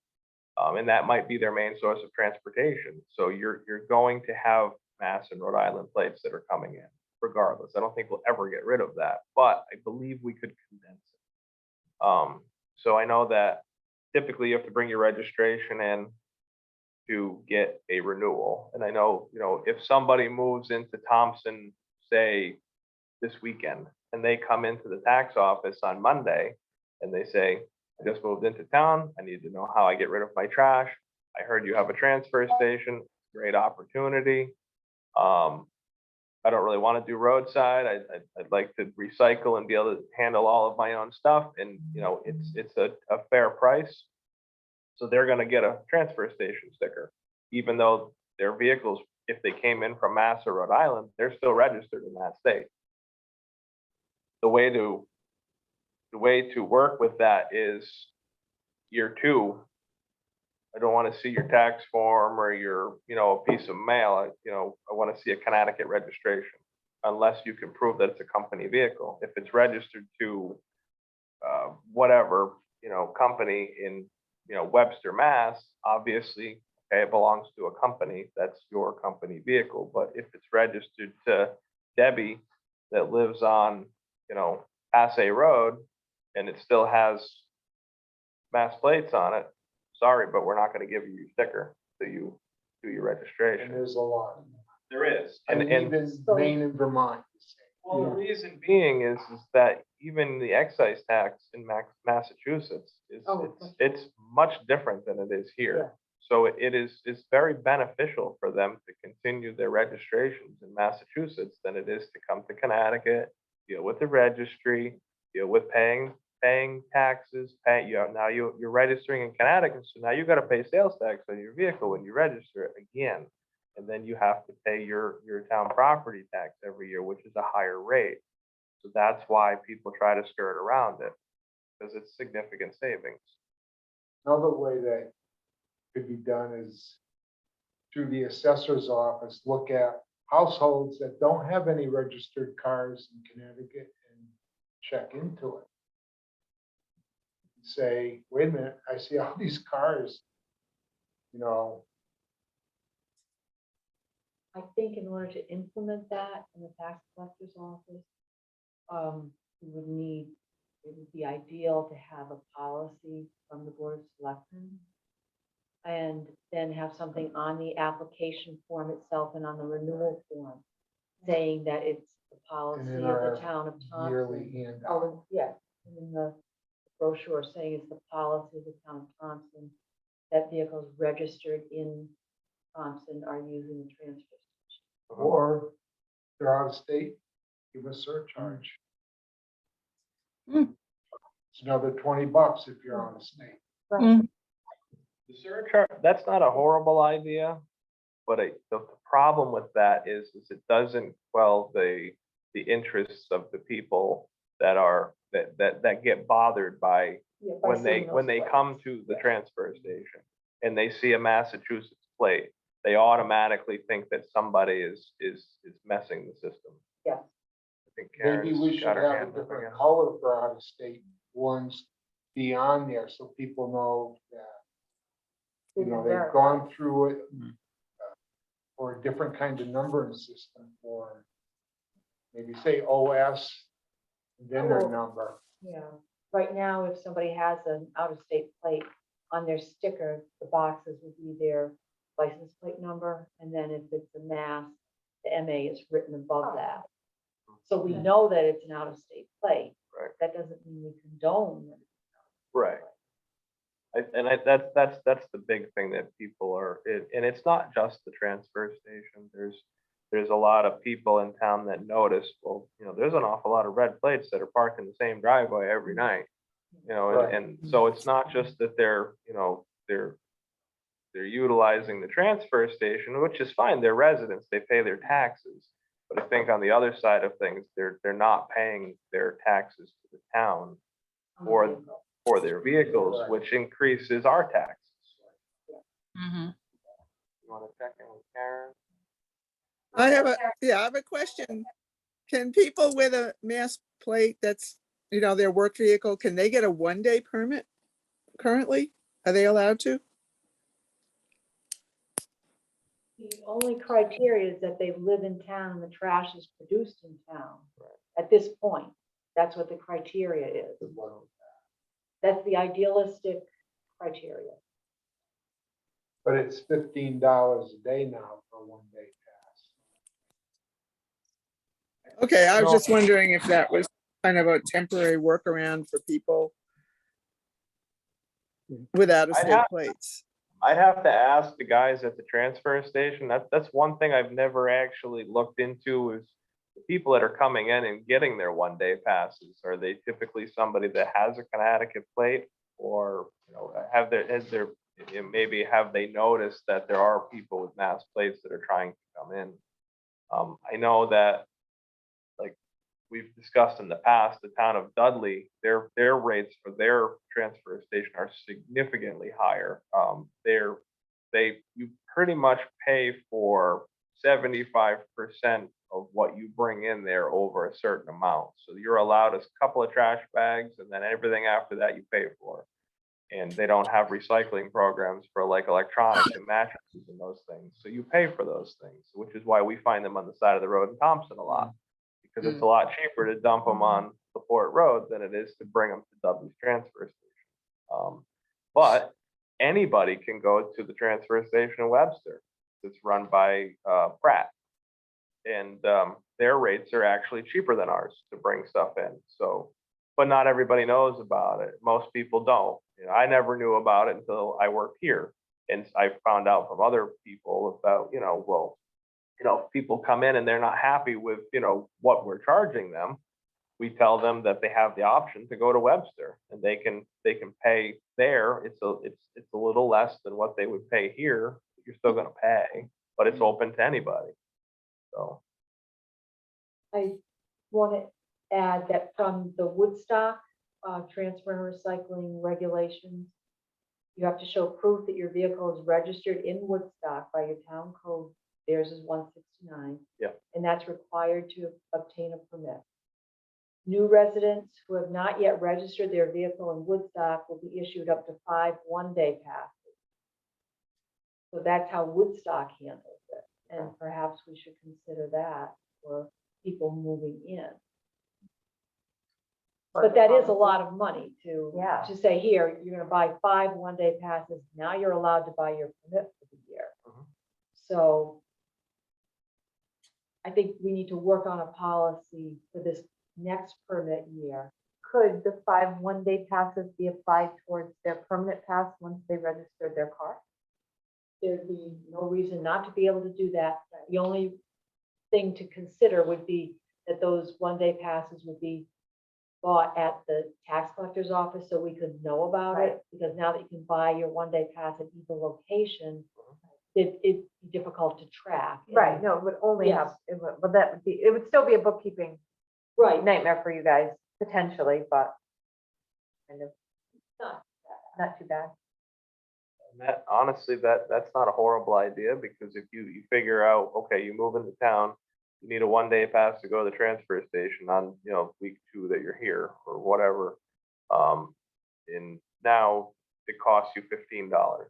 and that might be their main source of transportation. So you're going to have Mass and Rhode Island plates that are coming in regardless. I don't think we'll ever get rid of that, but I believe we could condense it. So I know that typically you have to bring your registration in to get a renewal. And I know, if somebody moves into Thompson, say this weekend, and they come into the tax office on Monday and they say, I just moved into town, I need to know how I get rid of my trash. I heard you have a transfer station, great opportunity. I don't really want to do roadside. I'd like to recycle and be able to handle all of my own stuff. And, it's a fair price. So they're going to get a transfer station sticker, even though their vehicles, if they came in from Mass or Rhode Island, they're still registered in that state. The way to work with that is year 2. I don't want to see your tax form or your, a piece of mail. I want to see a Connecticut registration, unless you can prove that it's a company vehicle. If it's registered to whatever, company in, Webster, Mass, obviously, okay, it belongs to a company. That's your company vehicle. But if it's registered to Debbie that lives on, Passay Road, and it still has Mass plates on it, sorry, but we're not going to give you your sticker till you do your And registration. there's a lot. There is. And even Maine and Vermont. Well, the reason being is that even the excise tax in Massachusetts it's much different than it is here. So it's very beneficial for them to continue their registrations in Massachusetts than it is to come to Connecticut, deal with the registry, deal with paying taxes, now you're registering in Connecticut, so now you got to pay sales tax on your vehicle when you register it again. And then you have to pay your town property tax every year, which is a higher rate. So that's why people try to skirt around it, because it's significant savings. Another way that could be done is through the assessor's office, look at households that don't have any registered cars in Connecticut and check into it. Say, wait a minute, I see all these cars, I think in order to implement that in the tax collector's office, we would need it would be ideal to have a policy from the Board of Selectmen. And then have something on the application form itself and on the renewal form saying that it's the policy And of in the our town of Yearly Thompson. handout. Oh, yes, and in the brochure saying it's the policy of the town of Thompson that vehicles registered in Thompson are using the transfer station. Or if they're out of state, give a surcharge. Hmm. It's another $20 if you're out of state. Mhm. The surcharge, that's not a horrible idea, but the problem with that is it doesn't quell the interests of the people that get bothered by Yeah, by when seeing they those come flags. to the transfer station and they see a Massachusetts plate, they automatically think that somebody is messing the system. Yes. I think Maybe we Karen's should got her have a hand up different again. color for out of state ones be on there so people know that, you know, they've gone through it. Or a different kind of numbering system for, maybe say OS, and then their Oh. number. Yeah, right now, if somebody has an out-of-state plate on their sticker, the boxes would be their license plate number, and then if it's a Mass, the MA is written above that. So we know that it's an out-of-state plate. Right. That doesn't mean we condone that. Right. That's the big thing that people are, and it's not just the transfer station. There's a lot of people in town that notice, well, you know, there's an awful lot of red plates that are parked in the same driveway every night. You know, Right. and so it's not just that they're, you know, they're utilizing the transfer station, which is fine. They're residents, they pay their taxes. But I think on the other side of things, they're not paying their taxes to the town for their vehicles, Right. which increases our taxes. Mhm. You want to check in with Karen? I have a question. Can people with a Mass plate that's, you know, their work vehicle, can they get a 1-day permit currently? Are they allowed to? The only criteria is that they live in town and the trash is produced in town. At this point, that's what the criteria is. That's the idealistic criteria. But it's $15 a day now for a 1-day pass. Okay, I was No. just wondering if that was kind of a temporary workaround for people with out-of-state plates. I'd have to ask the guys at the transfer station. That's one thing I've never actually looked into is the people that are coming in and getting their 1-day passes. Are they typically somebody that has a Connecticut plate? Or, you know, maybe have they noticed that there are people with Mass plates that are trying to come in? I know that, like we've discussed in the past, the town of Dudley, their rates for their transfer station are significantly higher. You pretty much pay for 75% of what you bring in there over a certain amount. So you're allowed a couple of trash bags and then everything after that you pay for. And they don't have recycling programs for like electronics and mattresses and those things. So you pay for those things, which is why we find them on the side of the road in Thompson a lot. Because it's a lot cheaper to dump them on the Port Road than it is to bring them to Dudley's transfer station. But anybody can go to the transfer station in Webster. It's run by Pratt. And their rates are actually cheaper than ours to bring stuff in. So, but not everybody knows about it. Most people don't. You know, I never knew about it until I worked here. And I found out from other people about, you know, well, you know, if people come in and they're not happy with, you know, what we're charging them, we tell them that they have the option to go to Webster and they can pay there. It's a little less than what they would pay here. You're still going to pay, but it's open to anybody. So I want to add that from the Woodstock transfer and recycling regulations, you have to show proof that your vehicle is registered in Woodstock by your town code. Theirs is 169. Yeah. And that's required to obtain a permit. New residents who have not yet registered their vehicle in Woodstock will be issued up to 5 1-day passes. So that's how Woodstock handles it. And perhaps we should consider that for people moving in. But that is a lot of money to, Yeah. to say, here, you're gonna buy 5 one-day passes, now you're allowed to buy your permit for the year. Mhm. So I think we need to work on a policy for this next permit year. Could the 5 one-day passes be applied towards their permanent pass once they registered their car? There'd be no reason not to be able to do that. The only thing to consider would be that those one-day passes would be bought at the tax collector's office so we could know about it. Because now that you can buy your one-day pass at either location, it'd be difficult to track. Right, And- no, it would only Yes. have, it would, but that would be, it would still be a bookkeeping Right, nightmare for you guys, potentially, but kind of not not too bad. And that, honestly, that's not a horrible idea, because if you figure out, okay, you move into town, you need a one-day pass to go to the transfer station on, week 2 that you're here, or whatever. And now it costs you $15.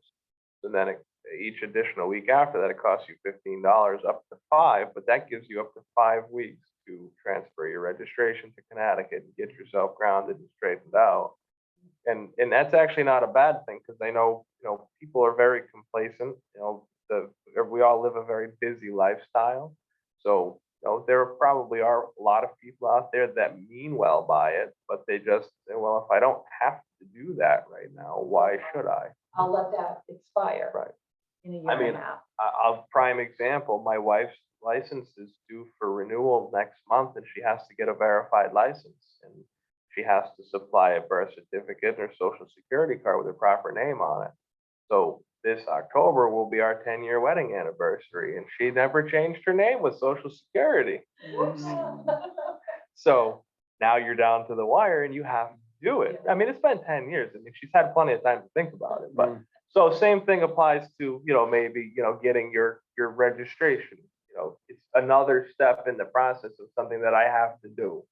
So then each additional week after that, it costs you $15 up to 5, but that gives you up to 5 weeks to transfer your registration to Connecticut and get yourself grounded and straightened out. And that's actually not a bad thing, because I know, people are very complacent, we all live a very busy lifestyle. So, there probably are a lot of people out there that mean well by it, but they just say, well, if I don't have to do that right now, why should I? I'll let that expire. Right. In a year I and mean, a half. A prime example, my wife's license is due for renewal next month, and she has to get a verified license. And she has to supply a birth certificate or social security card with her proper name on it. So this October will be our 10-year wedding anniversary, and she never changed her name with social security. So now you're down to the wire and you have to do it. I mean, it's been 10 years. I mean, she's had plenty of time to think about it, but so same thing applies to, maybe, getting your registration. It's another step in the process of something that I have to do,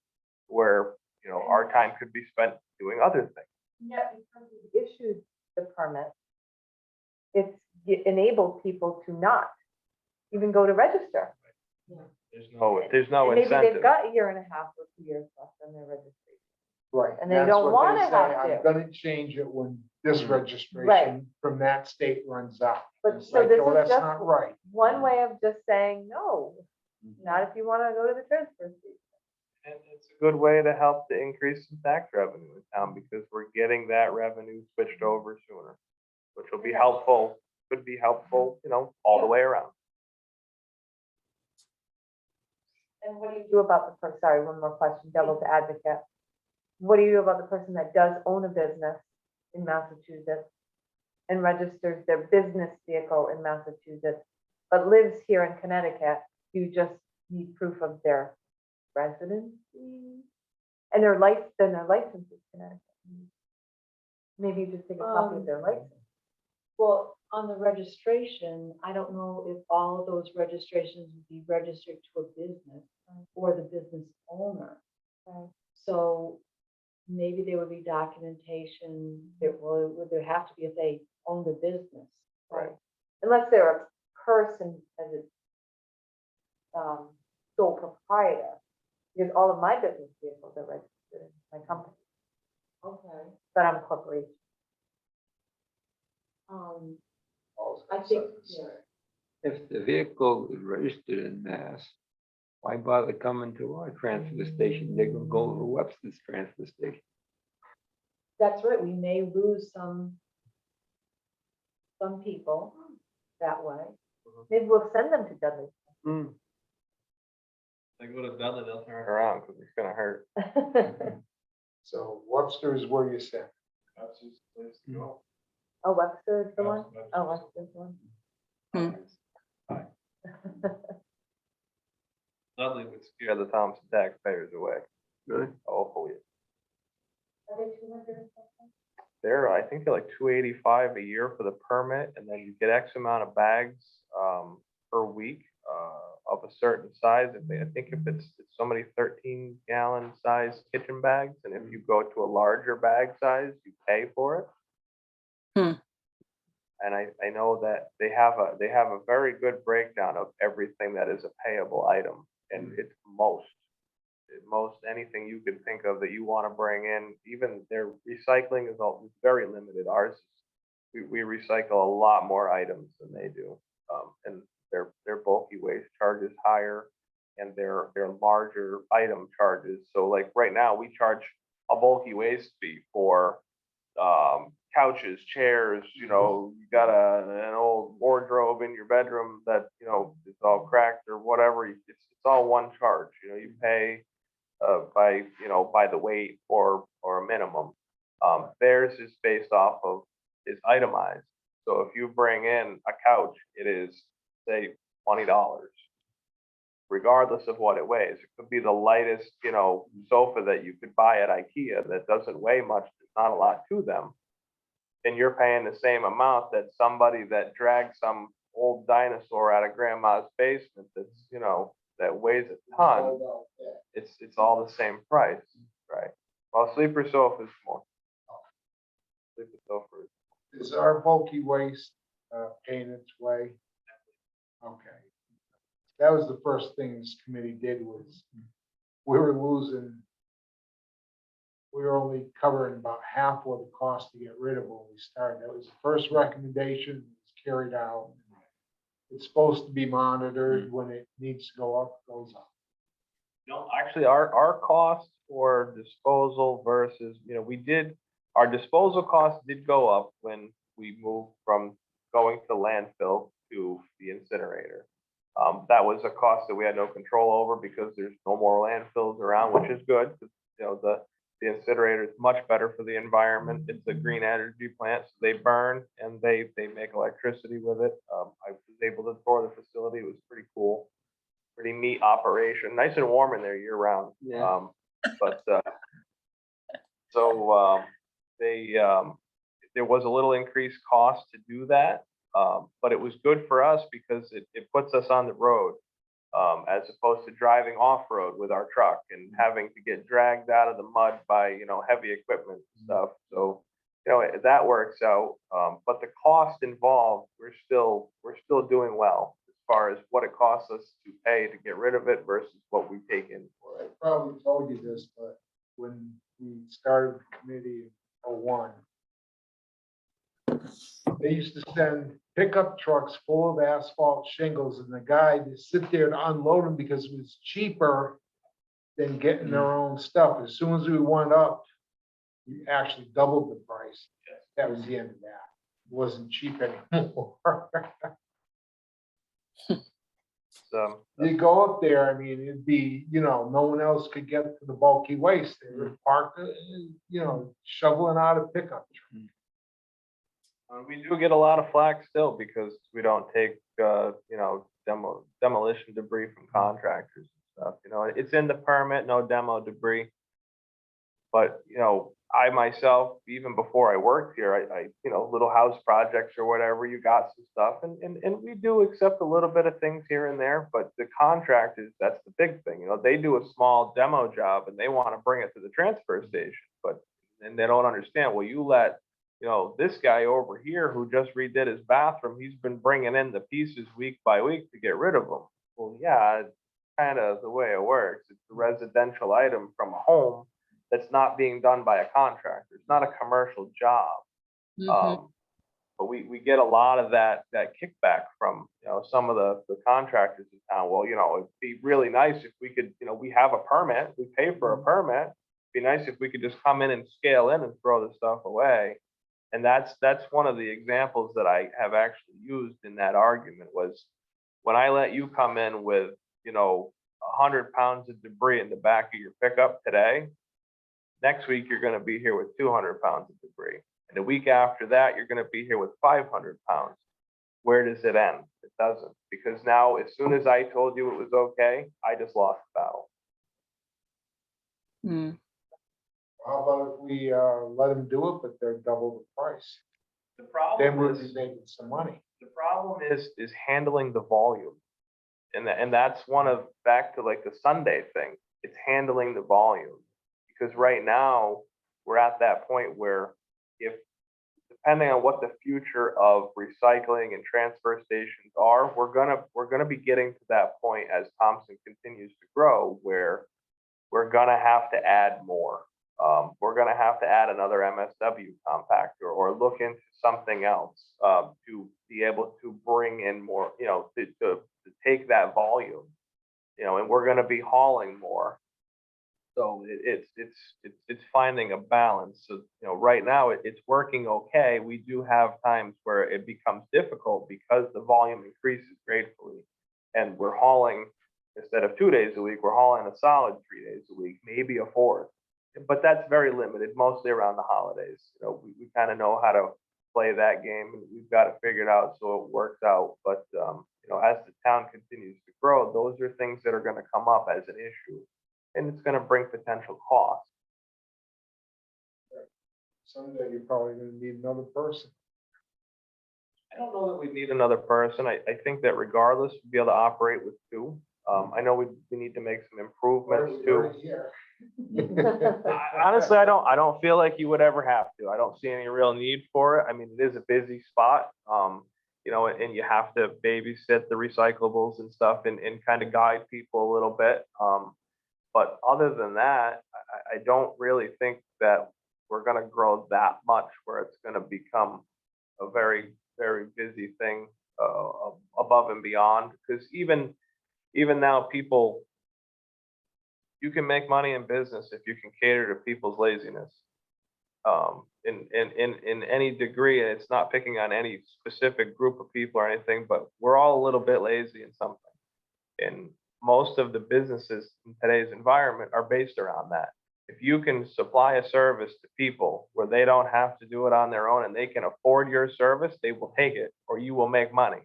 where, our time could be spent doing other things. Yeah, because we issued the permit, it enabled people to not even go to register. There's no And maybe they've incentive. got a year and a half or 2 years left on their registration. Right. And they that's don't what wanna say, have to. I'm gonna change it when this Mhm. registration from that state runs out. But It's so like, this "Oh, is that's just not right." one way of just saying, no, not if you want to go to the transfer station. And it's a good way to help to increase some tax revenue in town, because we're getting that revenue switched over sooner, which will be helpful, could be helpful, all the way around. And what do you do about the person, sorry, one more question, devil's advocate. What do you do about the person that does own a business in Massachusetts and registers their business vehicle in Massachusetts, but lives here in Connecticut? You just need proof of their residency and their license, then their license is Connecticut. Maybe you just take a copy of their license. Well, on the registration, I don't know if all of those registrations would be registered to a business or the business owner. Right. So maybe there would be documentation that would there have to be if they own the business. Right. Unless they're a person as a sole proprietor, because all of my business vehicles are registered in my company, Okay. but I'm a corporation. I think, yeah. If the vehicle is registered in Mass, why bother coming to our transfer station? They're gonna go to Webster's transfer station. That's right, we may lose some people that way. Maybe we'll send them to Dudley. They go to Dudley, they'll turn around, because it's gonna hurt. So Webster is where you said. That's just the place to go. Oh, Webster's the one? Webster's. Oh, Webster's the one. Dudley would scare the Thompson taxpayers away. Really? Hopefully. Are they 200 or something? I think they're like $285 a year for the permit, and then you get X amount of bags per week of a certain size. I think if it's so many 13-gallon size kitchen bags, and if you go to a larger bag size, you pay for it. And I know that they have a very good breakdown of everything that is a payable item, and it's most. most anything you can think of that you want to bring in. Even their recycling is all very limited. Ours, we recycle a lot more items than they do. And their bulky waste charges higher and their larger item charges. So like right now, we charge a bulky waste fee for couches, chairs, you know, you got an old wardrobe in your bedroom that, you know, it's all cracked or whatever, it's all one charge, you know, you pay by, you know, by the weight or a minimum. Theirs is based off of, is itemized. So if you bring in a couch, it is, say, $20, regardless of what it weighs. It could be the lightest, you know, sofa that you could buy at IKEA that doesn't weigh much, there's not a lot to them. And you're paying the same amount that somebody that dragged some old dinosaur out of grandma's basement that's, you know, that weighs a ton. It's all the same price, right? Well, sleeper sofa is more. Sleeper sofa is. Is our bulky waste paying its way? Okay. That was the first thing this committee did was we were only covering about half of the cost to get rid of when we started. That was the first recommendation, it was carried out. It's supposed to be monitored. When it needs to go up, it goes up. No, actually, our cost for disposal versus, you know, our disposal costs did go up when we moved from going to landfill to the incinerator. That was a cost that we had no control over because there's no more landfills around, which is good. You know, the incinerator is much better for the environment. It's a green energy plant, so they burn and they make electricity with it. I was able to tour the facility. It was pretty cool, pretty neat operation. Nice and warm in there year round. Yeah. There was a little increased cost to do that, but it was good for us because it puts us on the road. As opposed to driving off-road with our truck and having to get dragged out of the mud by, you know, heavy equipment and stuff. So, you know, that works out. But the cost involved, we're still doing well as far as what it costs us to pay to get rid of it versus what we take in for I it. probably told you this, but when we started the committee in '01, they used to send pickup trucks full of asphalt shingles and the guy to sit there to unload them because it was cheaper than getting their own stuff. As soon as we went up, we actually doubled the price. That was the end of that. It wasn't cheap anymore. So You go up there, I mean, it'd be, you know, no one else could get to the bulky waste. They were parked, you know, shoveling out a pickup truck. we do get a lot of flack still because we don't take, you know, demolition debris from contractors and stuff. You know, it's in the permit, no demo debris. But, you know, I myself, even before I worked here, I you know, little house projects or whatever, you got some stuff and we do accept a little bit of things here and there, but the contractors, that's the big thing. You know, they do a small demo job and they want to bring it to the transfer station, and they don't understand, well, you let, you know, this guy over here who just redid his bathroom, he's been bringing in the pieces week by week to get rid of them. Well, yeah, it's kind of the way it works. It's a residential item from a home that's not being done by a contractor. It's not a commercial job. But we get a lot of that kickback from, you know, some of the contractors in town. Well, you know, it'd be really nice if we could, you know, we have a permit, we pay for a permit. It'd be nice if we could just come in and scale in and throw the stuff away. And that's one of the examples that I have actually used in that argument was when I let you come in with, you know, 100 pounds of debris in the back of your pickup today, next week you're going to be here with 200 pounds of debris. And the week after that, you're going to be here with 500 pounds. Where does it end? It doesn't. Because now, as soon as I told you it was okay, I just lost the battle. How about if we let them do it, but they're double the price? The Then problem we're is, making some money. the problem is handling the volume. And that's one of, back to like the Sunday thing, it's handling the volume. Because right now, we're at that point where if, depending on what the future of recycling and transfer stations are, we're gonna be getting to that point as Thompson continues to grow, where we're gonna have to add more. We're gonna have to add another MSW compactor or look into something else, to be able to bring in more, to take that volume. And we're gonna be hauling more. So it's finding a balance. So, right now it's working okay. We do have times where it becomes difficult because the volume increases gratefully. And we're hauling, instead of 2 days a week, we're hauling a solid 3 days a week, maybe a fourth. But that's very limited, mostly around the holidays. We kind of know how to play that game and we've got it figured out so it works out. But, as the town continues to grow, those are things that are going to come up as an issue. And it's gonna bring potential costs. Someday you're probably gonna need another person. I don't know that we need another person. I think that regardless, we'll be able to operate with two. I know we need to make some improvements too. Honestly, I don't feel like you would ever have to. I don't see any real need for it. I mean, it is a busy spot. And you have to babysit the recyclables and stuff and kind of guide people a little bit. But other than that, I don't really think that we're going to grow that much where it's going to become a very, very busy thing above and beyond. Because even now, you can make money in business if you can cater to people's laziness. In any degree, and it's not picking on any specific group of people or anything, but we're all a little bit lazy in something. And most of the businesses in today's environment are based around that. If you can supply a service to people where they don't have to do it on their own and they can afford your service, they will take it or you will make money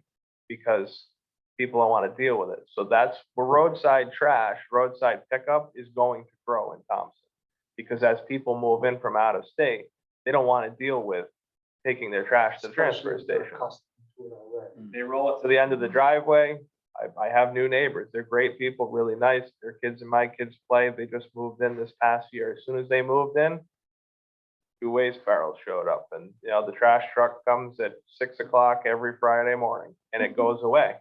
because people don't want to deal with it. So that's where roadside pickup is going to grow in Thompson. Because as people move in from out of state, they don't want to deal with taking their trash to the transfer station. They roll it to the end of the driveway. I have new neighbors. They're great people, really nice. Their kids and my kids play. They just moved in this past year. As soon as they moved in, 2 waste barrels showed up. And, the trash truck comes at 6 o'clock every Friday morning and it goes away.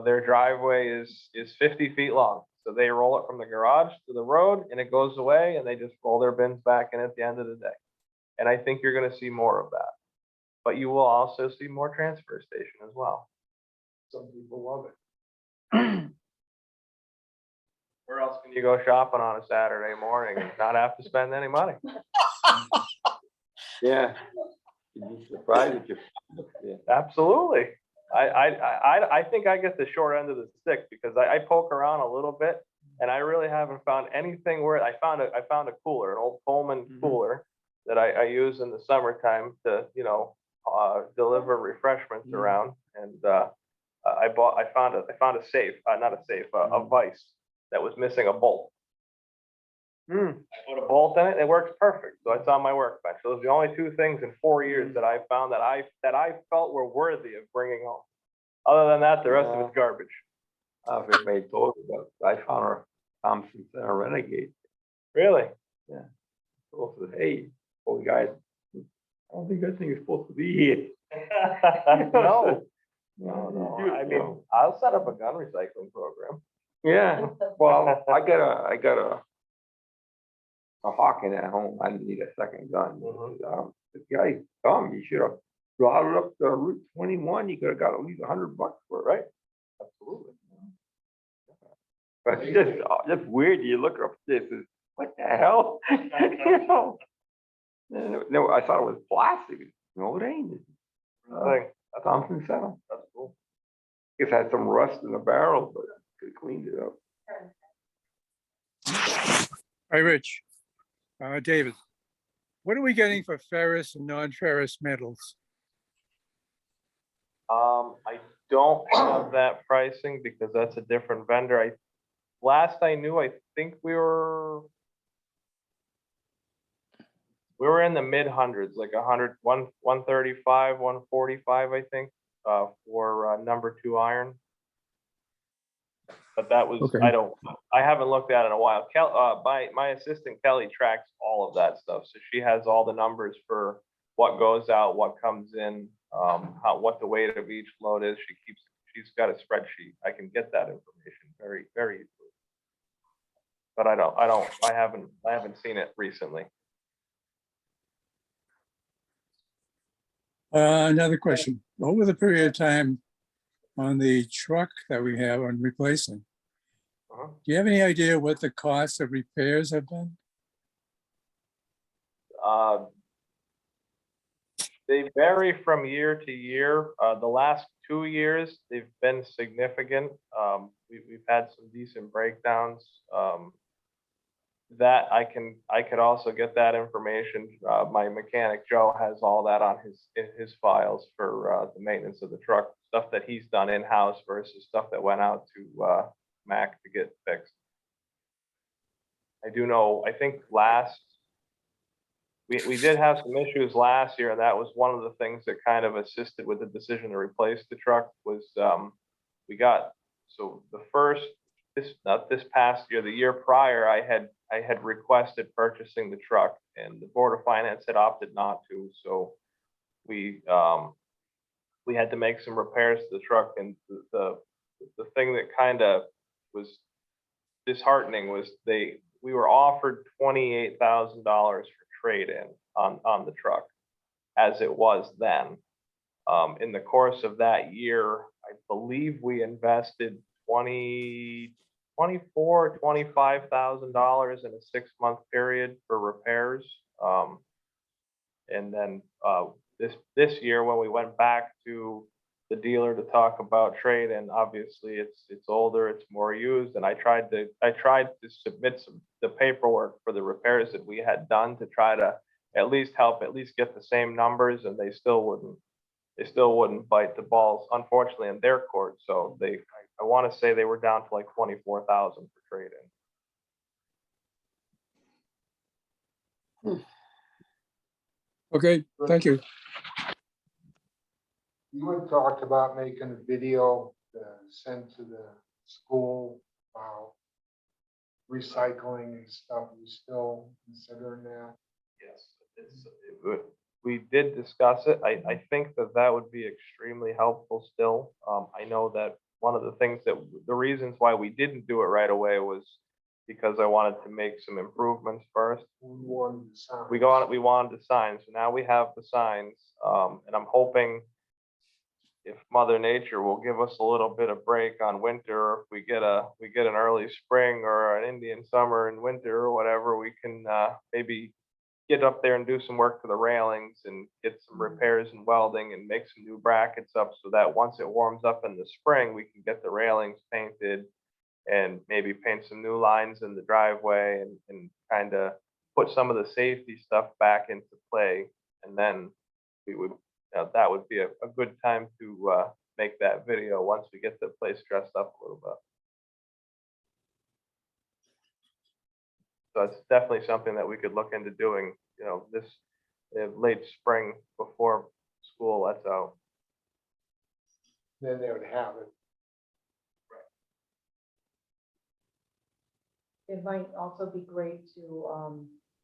Their driveway is 50 feet long. So they roll it from the garage to the road and it goes away and they just roll their bins back in at the end of the day. And I think you're going to see more of that. But you will also see more transfer station as well. Some people love it. Where else can you go shopping on a Saturday morning and not have to spend any money? Yeah. You'd be surprised if you. Absolutely. I think I get the short end of the stick because I poke around a little bit and I really haven't found anything where I found a cooler, an old Coleman cooler that I use in the summertime to, deliver refreshments around. And I found a safe, not a safe, a vise that was missing a bolt. I put a bolt in it, it works perfect. So it's on my workbench. Those are the only 2 things in 4 years that I found that I felt were worthy of bringing home. Other than that, the rest of it's garbage. I don't know if anybody told you, but I found a Thompson Center Renegade. Really? So I said, hey, oh guys, I don't think that thing is supposed to be here. No. No. I mean, I'll set up a gun recycling program. Yeah, well, I got a Hawken at home. I didn't need a second gun. The guy told me you should have brought it up to Route 21. You could have got at least $100 for it, right? Absolutely. But it's just weird. You look up this, what the hell? No, I thought it was plastic. No, it ain't. That's Thompson Center. cool. It's had some rust in the barrel, but could cleaned it up. Hi, Rich. David, what are we getting for ferrous and non-ferrous metals? I don't have that pricing because that's a different vendor. Last I knew, I think we were in the mid hundreds, like 135, 145, I think, for number 2 iron. But that was, Okay. I haven't looked at it in a while. My assistant Kelly tracks all of that stuff. So she has all the numbers for what goes out, what comes in, what the weight of each load is. She's got a spreadsheet. I can get that information very, very easily. but I haven't seen it recently. Another question. Over the period of time on the truck that we have on replacing, Uh-huh. do you have any idea what the cost of repairs have been? They vary from year to year. The last 2 years, they've been significant. We've had some decent breakdowns. That I could also get that information. My mechanic, Joe, has all that on in his files for the maintenance of the truck, stuff that he's done in-house versus stuff that went out to Mac to get fixed. I do know, I think we did have some issues last year, and that was one of the things that kind of assisted with the decision to replace the truck was, not this past year, the year prior, I had requested purchasing the truck, and the Board of Finance had opted not to, so we had to make some repairs to the truck, and the thing that kind of was disheartening was we were offered $28,000 for trade-in on the truck as it was then. In the course of that year, I believe we invested $25,000 in a 6-month period for repairs. And then this year, when we went back to the dealer to talk about trade-in, obviously it's older, it's more used, and I tried to submit the paperwork for the repairs that we had done to try to at least get the same numbers, and they still wouldn't bite the balls, unfortunately, in their court. So I want to say they were down to like 24,000 for trade-in. Okay, thank you. You had talked about making a video sent to the school about recycling and stuff. Are you still considering that? Yes, we did discuss it. I think that would be extremely helpful still. I know that one of the reasons why we didn't do it right away was because I wanted to make some improvements first. We wanted the signs. We wanted the signs. So now we have the signs, and I'm hoping if Mother Nature will give us a little bit of break on winter, or if we get an early spring or an Indian summer and winter or whatever, we can maybe get up there and do some work to the railings and get some repairs and welding and make some new brackets up so that once it warms up in the spring, we can get the railings painted and maybe paint some new lines in the driveway and kind of put some of the safety stuff back into play. And then that would be a good time to make that video once we get the place dressed up a little bit. So it's definitely something that we could look into doing, this late spring before school lets out. Then they would have it. It might also be great to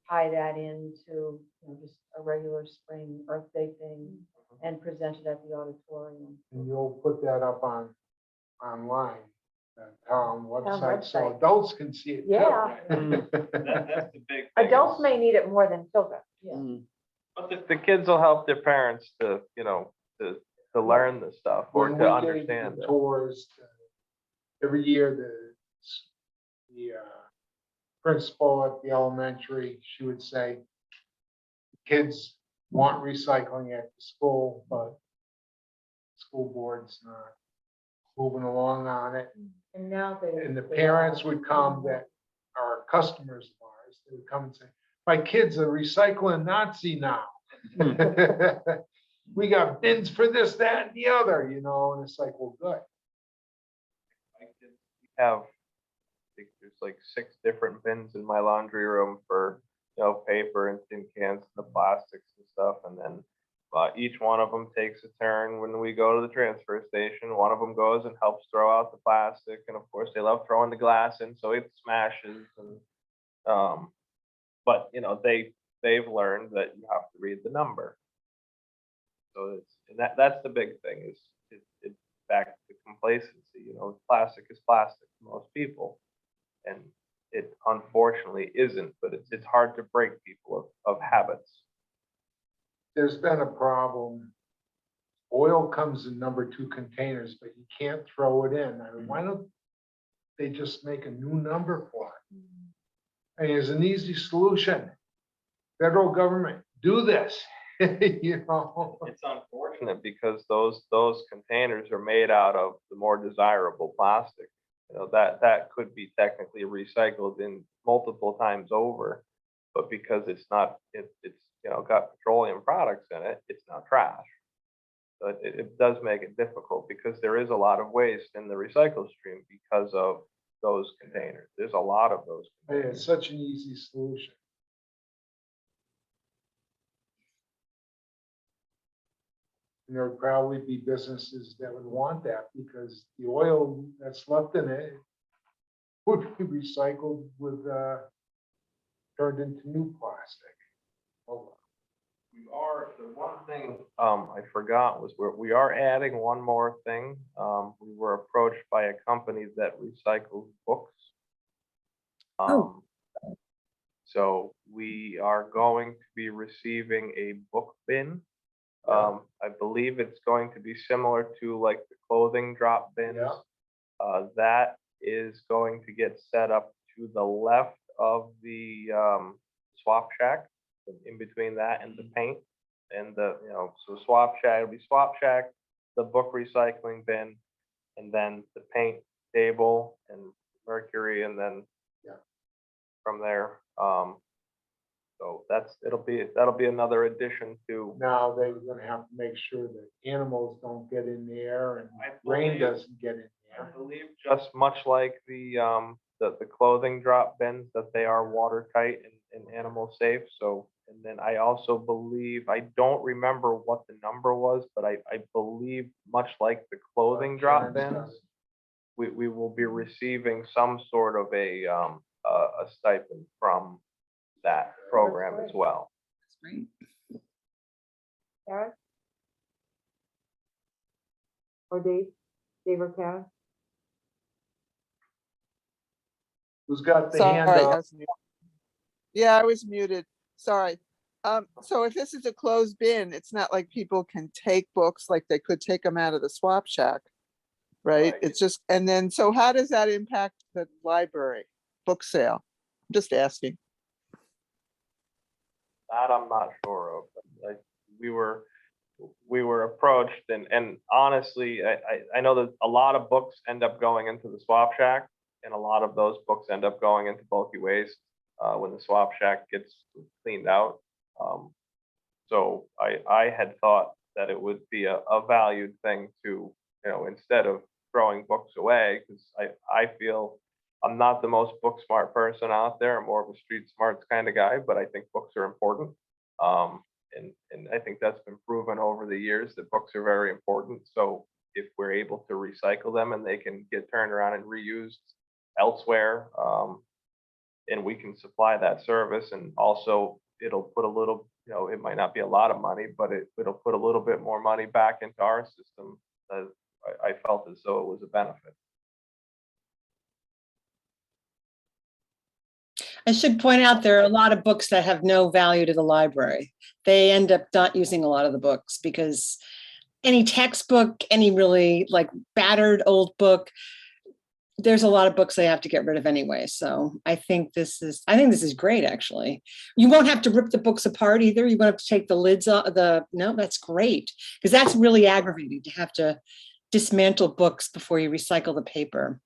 tie that into, just a regular spring Earth Day thing and present it at the auditorium. And you'll put that up online, the town website, so website. adults can see it too. Yeah. That's the big thing. Adults may need it more than children. But the kids will help their parents to learn the stuff or When to we gave understand the it. tours, every year, the principal at the elementary, she would say, kids want recycling at the school, but school board's not moving along on it. And now And the parents would come that are customers of ours, they would come and say, my kid's a recycling Nazi now. We got bins for this, that, and the other, and it's like, well, good. I think there's like 6 different bins in my laundry room for paper and tin cans and the plastics and stuff, and then each one of them takes a turn. When we go to the transfer station, one of them goes and helps throw out the plastic, and of course they love throwing the glass in so it smashes. And but they've learned that you have to read the number, so that's the big thing is it's back to complacency. Plastic is plastic to most people, and unfortunately isn't, but it's hard to break people of habits. There's been a problem. Oil comes in number 2 containers, but you can't throw it in. I mean, why don't they just make a new number for it? I mean, it's an easy solution. Federal government, do this, you know? It's unfortunate because those containers are made out of the more desirable plastic. You know, that could be technically recycled in multiple times over, but because it's not, it's, you know, got petroleum products in it, it's not trash. So it does make it difficult because there is a lot of waste in the recycle stream because of those containers. There's a lot of those I mean, containers. it's such an easy solution. And there would probably be businesses that would want that because the oil that's left in it would be recycled with, turned into new plastic. Oh, We are, the one thing I forgot was we are adding one more thing. We were approached by a company that recycles books. Oh. So we are going to be receiving a book bin. I believe it's going to be similar to like the clothing drop bins. Yeah. That is going to get set up to the left of the swap shack, in between that and the paint and the, you know, so swap shack, it'll be swap shack, the book recycling bin, and then the paint table and Mercury, and then Yeah. from there, so that'll be another addition to. Now they're gonna have to make sure that animals don't get in there and I rain believe- doesn't get in I there. believe just much like the clothing drop bins, that they are watertight and animal safe, so. And then I also believe, I don't remember what the number was, but I believe much like the clothing drop bins, we will be receiving some sort of a stipend from that program as well. That's great. Karen? Or Dave? Dave or Karen? Who's got the Sorry, hand I up? was muted. Yeah, I was muted. Sorry. So if this is a closed bin, it's not like people can take books like they could take them out of the swap shack, right? Right. It's just, and then, so how does that impact the library book sale? I'm just asking. That I'm not sure of, but like, we were approached and honestly, I know that a lot of books end up going into the swap shack, and a lot of those books end up going into bulky waste when the swap shack gets cleaned out. So I had thought that it would be a valued thing to, you know, instead of throwing books away, because I feel I'm not the most book smart person out there. I'm more of a street smarts kind of guy, but I think books are important. And I think that's been proven over the years that books are very important. So if we're able to recycle them and they can get turned around and reused elsewhere, and we can supply that service, and also it'll put a little, you know, it might not be a lot of money, but it'll put a little bit more money back into our system. I felt as though it was a benefit. I should point out, there are a lot of books that have no value to the library. They end up not using a lot of the books because any textbook, any really like battered old book, there's a lot of books they have to get rid of anyway. So I think this is great, actually. You won't have to rip the books apart either. You won't have to take the lids off no, that's great. Because that's really aggravating to have to dismantle books before you recycle the paper.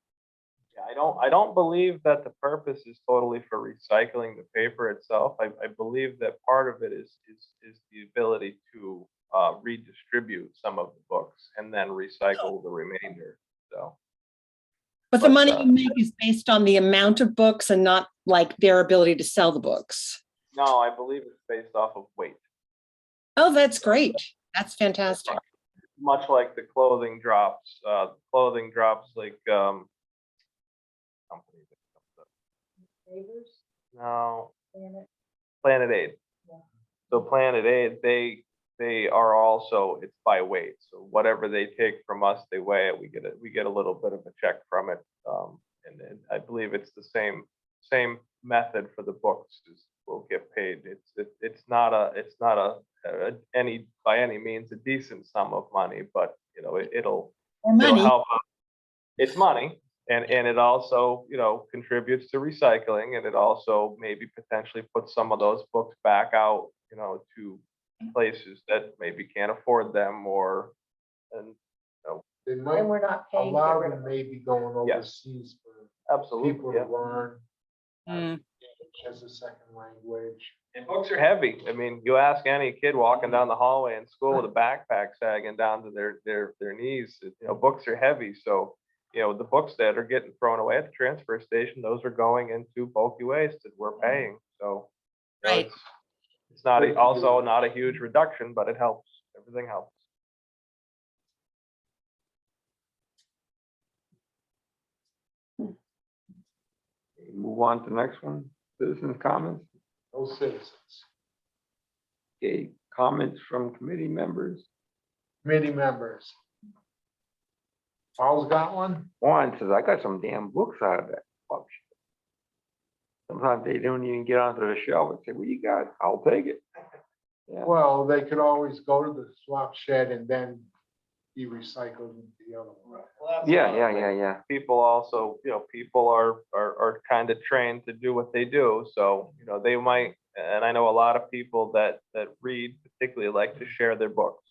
Yeah, I don't believe that the purpose is totally for recycling the paper itself. I believe that part of it is the ability to redistribute some of the books and then recycle the remainder. So. But the But, money you make is based on the amount of books and not like their ability to sell the books. No, I believe it's based off of weight, Oh, that's great. That's fantastic. much like the clothing drops. Clothing drops like company that comes up. Neighbors, No, Planet, Planet Aid. Yeah. So Planet Aid, they are also, it's by weight. So whatever they take from us, they weigh it. We get a little bit of a check from it. And then I believe it's the same method for the books will get paid. It's not by any means a decent sum of money, but you know, it'll Money. help. It's money, and it also, you know, contributes to recycling, and it also maybe potentially puts some of those books back out, you know, to places that maybe can't afford them, or, and, They And might, we're not a paying. to lot get of rid them of may be going Yes. overseas for absolutely, people yeah. to learn Mm. as a second language. And books are heavy. I mean, you ask any kid walking down the hallway in school with a backpack sagging down to their knees, you know, books are heavy. So, you know, the books that are getting thrown away at the transfer station, those are going into bulky waste that we're paying. So, you know, Right. it's not, also not a huge reduction, but it helps. Everything helps. Move on to the next one, citizens comments. No citizens. Okay, comments from committee members. Committee members. Paul's got one? Juan says, I got some damn books out of that book. Sometimes they don't even get onto the shelf and say, well, you got, I'll take it. Yeah, Well, they could always go to the swap shed and then be recycled into the other one. yeah. People also, you know, people are kind of trained to do what they do. So, you know, they might, and I know a lot of people that read particularly like to share their books.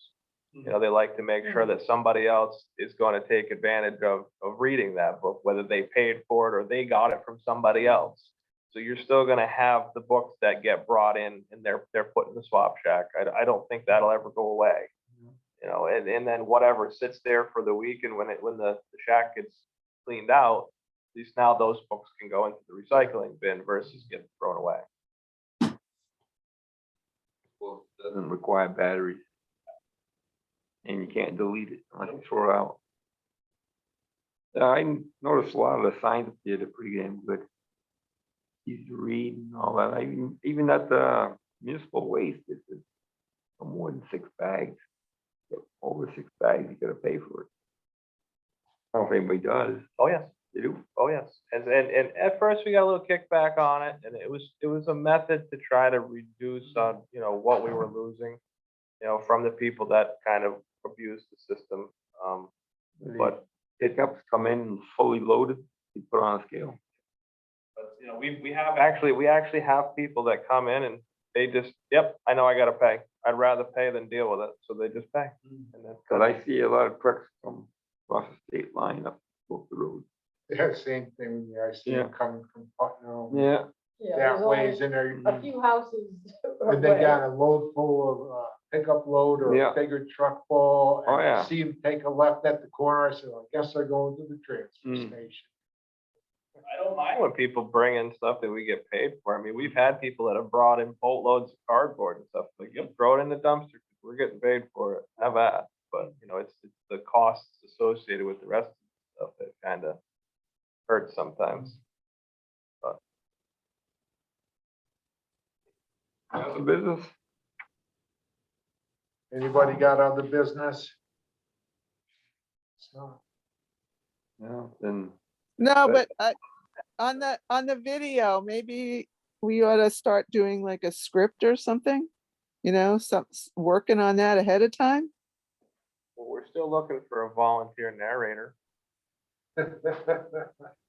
You know, they like to make sure that somebody else is going to take advantage of reading that book, whether they paid for it or they got it from somebody else. So you're still going to have the books that get brought in and they're put in the swap shack. I don't think that'll ever go away. You know, and then whatever sits there for the week, and when the shack gets cleaned out, at least now those books can go into the recycling bin versus getting thrown away. well, it doesn't require batteries. And you can't delete it unless you throw it out. I noticed a lot of the signs up there, they're pretty damn good. Easy to read and all that. Even at the municipal waste, it's no more than 6 bags. Over 6 bags, you gotta pay for it. I don't know if anybody does. Oh, yes. They do. Oh, yes. And at first we got a little kickback on it, and it was a method to try to reduce on, you know, what we were losing, you know, from the people that kind of abused the system. But Pickups come in fully loaded, you put on a scale. you know, we actually have people that come in and they just, yep, I know I gotta pay. I'd rather pay than deal with it, so they just pay. And that's Cause I see a lot of trucks come across the state line up the road. Yeah, same thing. Yeah, I see them Yeah. coming from Putnam. Yeah. Yeah, That there's ways only in there. a few houses. And they away. got a load full of pickup load or Yeah. a bigger truck full. Oh, and I yeah. see them take a left at the corner. I said, I guess they're going to the transfer Mm. station. I don't mind when people bring in stuff that we get paid for. I mean, we've had people that have brought in boatloads of cardboard and stuff, like, yep, throw it in the dumpster, we're getting paid for it, have at. But, you know, it's the costs associated with the rest of the stuff that kind of hurts sometimes. Other business? Anybody got other business? It's not. No, then. No, But- but on the video, maybe we ought to start doing like a script or something, you know, working on that ahead of time. Well, we're still looking for a volunteer narrator.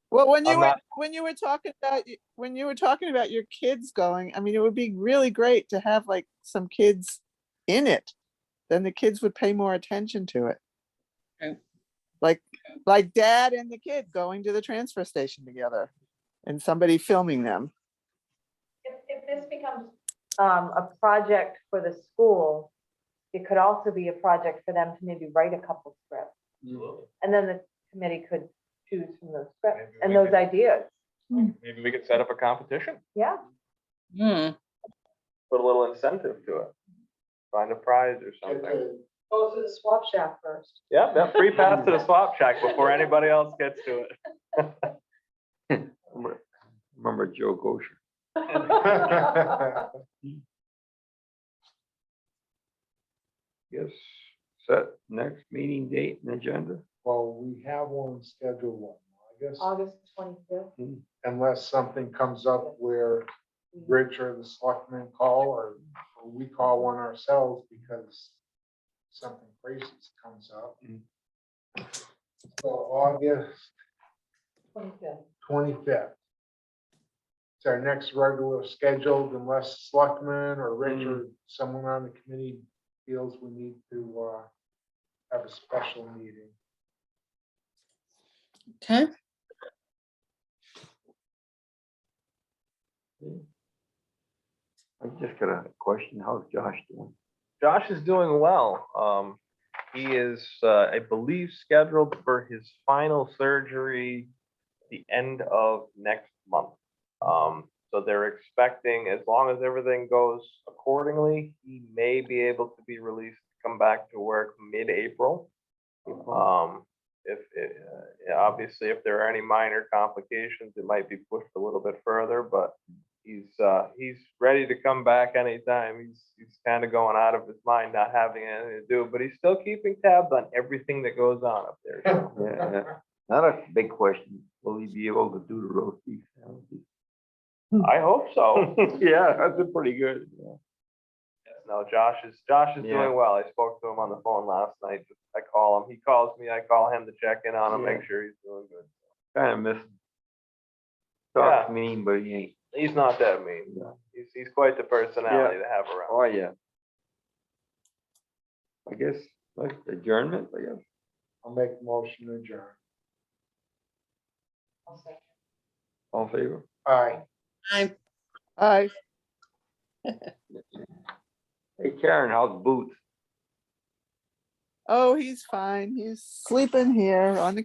Well, when I'm you were, not- when you were talking about, when you were talking about your kids going, I mean, it would be really great to have like some kids in it. Then the kids would pay more attention to it. Okay. Like dad and the kid going to the transfer station together and somebody filming them. If this becomes a project for the school, it could also be a project for them to maybe write a couple scripts. And then the committee could choose from those scripts Maybe and we those could- ideas. Maybe we could set up a competition, Yeah. Hmm. put a little incentive to it. Find a prize or something. Go to the swap shack first. Yeah, free pass to the swap shack before anybody else gets to it. Remember Joe Gosher? Yes, set next meeting date and agenda. Well, we have one scheduled, I guess, August 25th. unless something comes up where Rich or the selectmen call, or we call one ourselves because something crazy comes up. So August 25th. It's our next regular scheduled unless selectmen or Rich or someone on the committee feels we need to have a special meeting. Okay, I just got a question. How's Josh doing? Josh is doing well. He is, I believe, scheduled for his final surgery the end of next month. So they're expecting, as long as everything goes accordingly, he may be able to be released, to come back to work mid-April. Obviously, if there are any minor complications, it might be pushed a little bit further, but he's ready to come back anytime. He's kind of going out of his mind, not having anything to do, but he's still keeping tabs on everything that goes on up there. So, Yeah, not a big question. Will he be able to do the roast beef sandwiches? I hope so. Yeah, that's pretty good. Yeah. No, Josh is Yeah. doing well. I spoke to him on the phone last night. I call him, he calls me, I call him to check in on him, Yeah. make sure he's doing good. Kind of miss him. Yeah. Talks mean, but he ain't. He's not that mean. No. He's quite the personality to have around. Oh, yeah. I guess, like adjournment, I guess. I'll make a motion to adjourn. All in favor? Aye. Aye. Hey Karen, how's Boots? Oh, he's fine. He's sleeping here on the couch.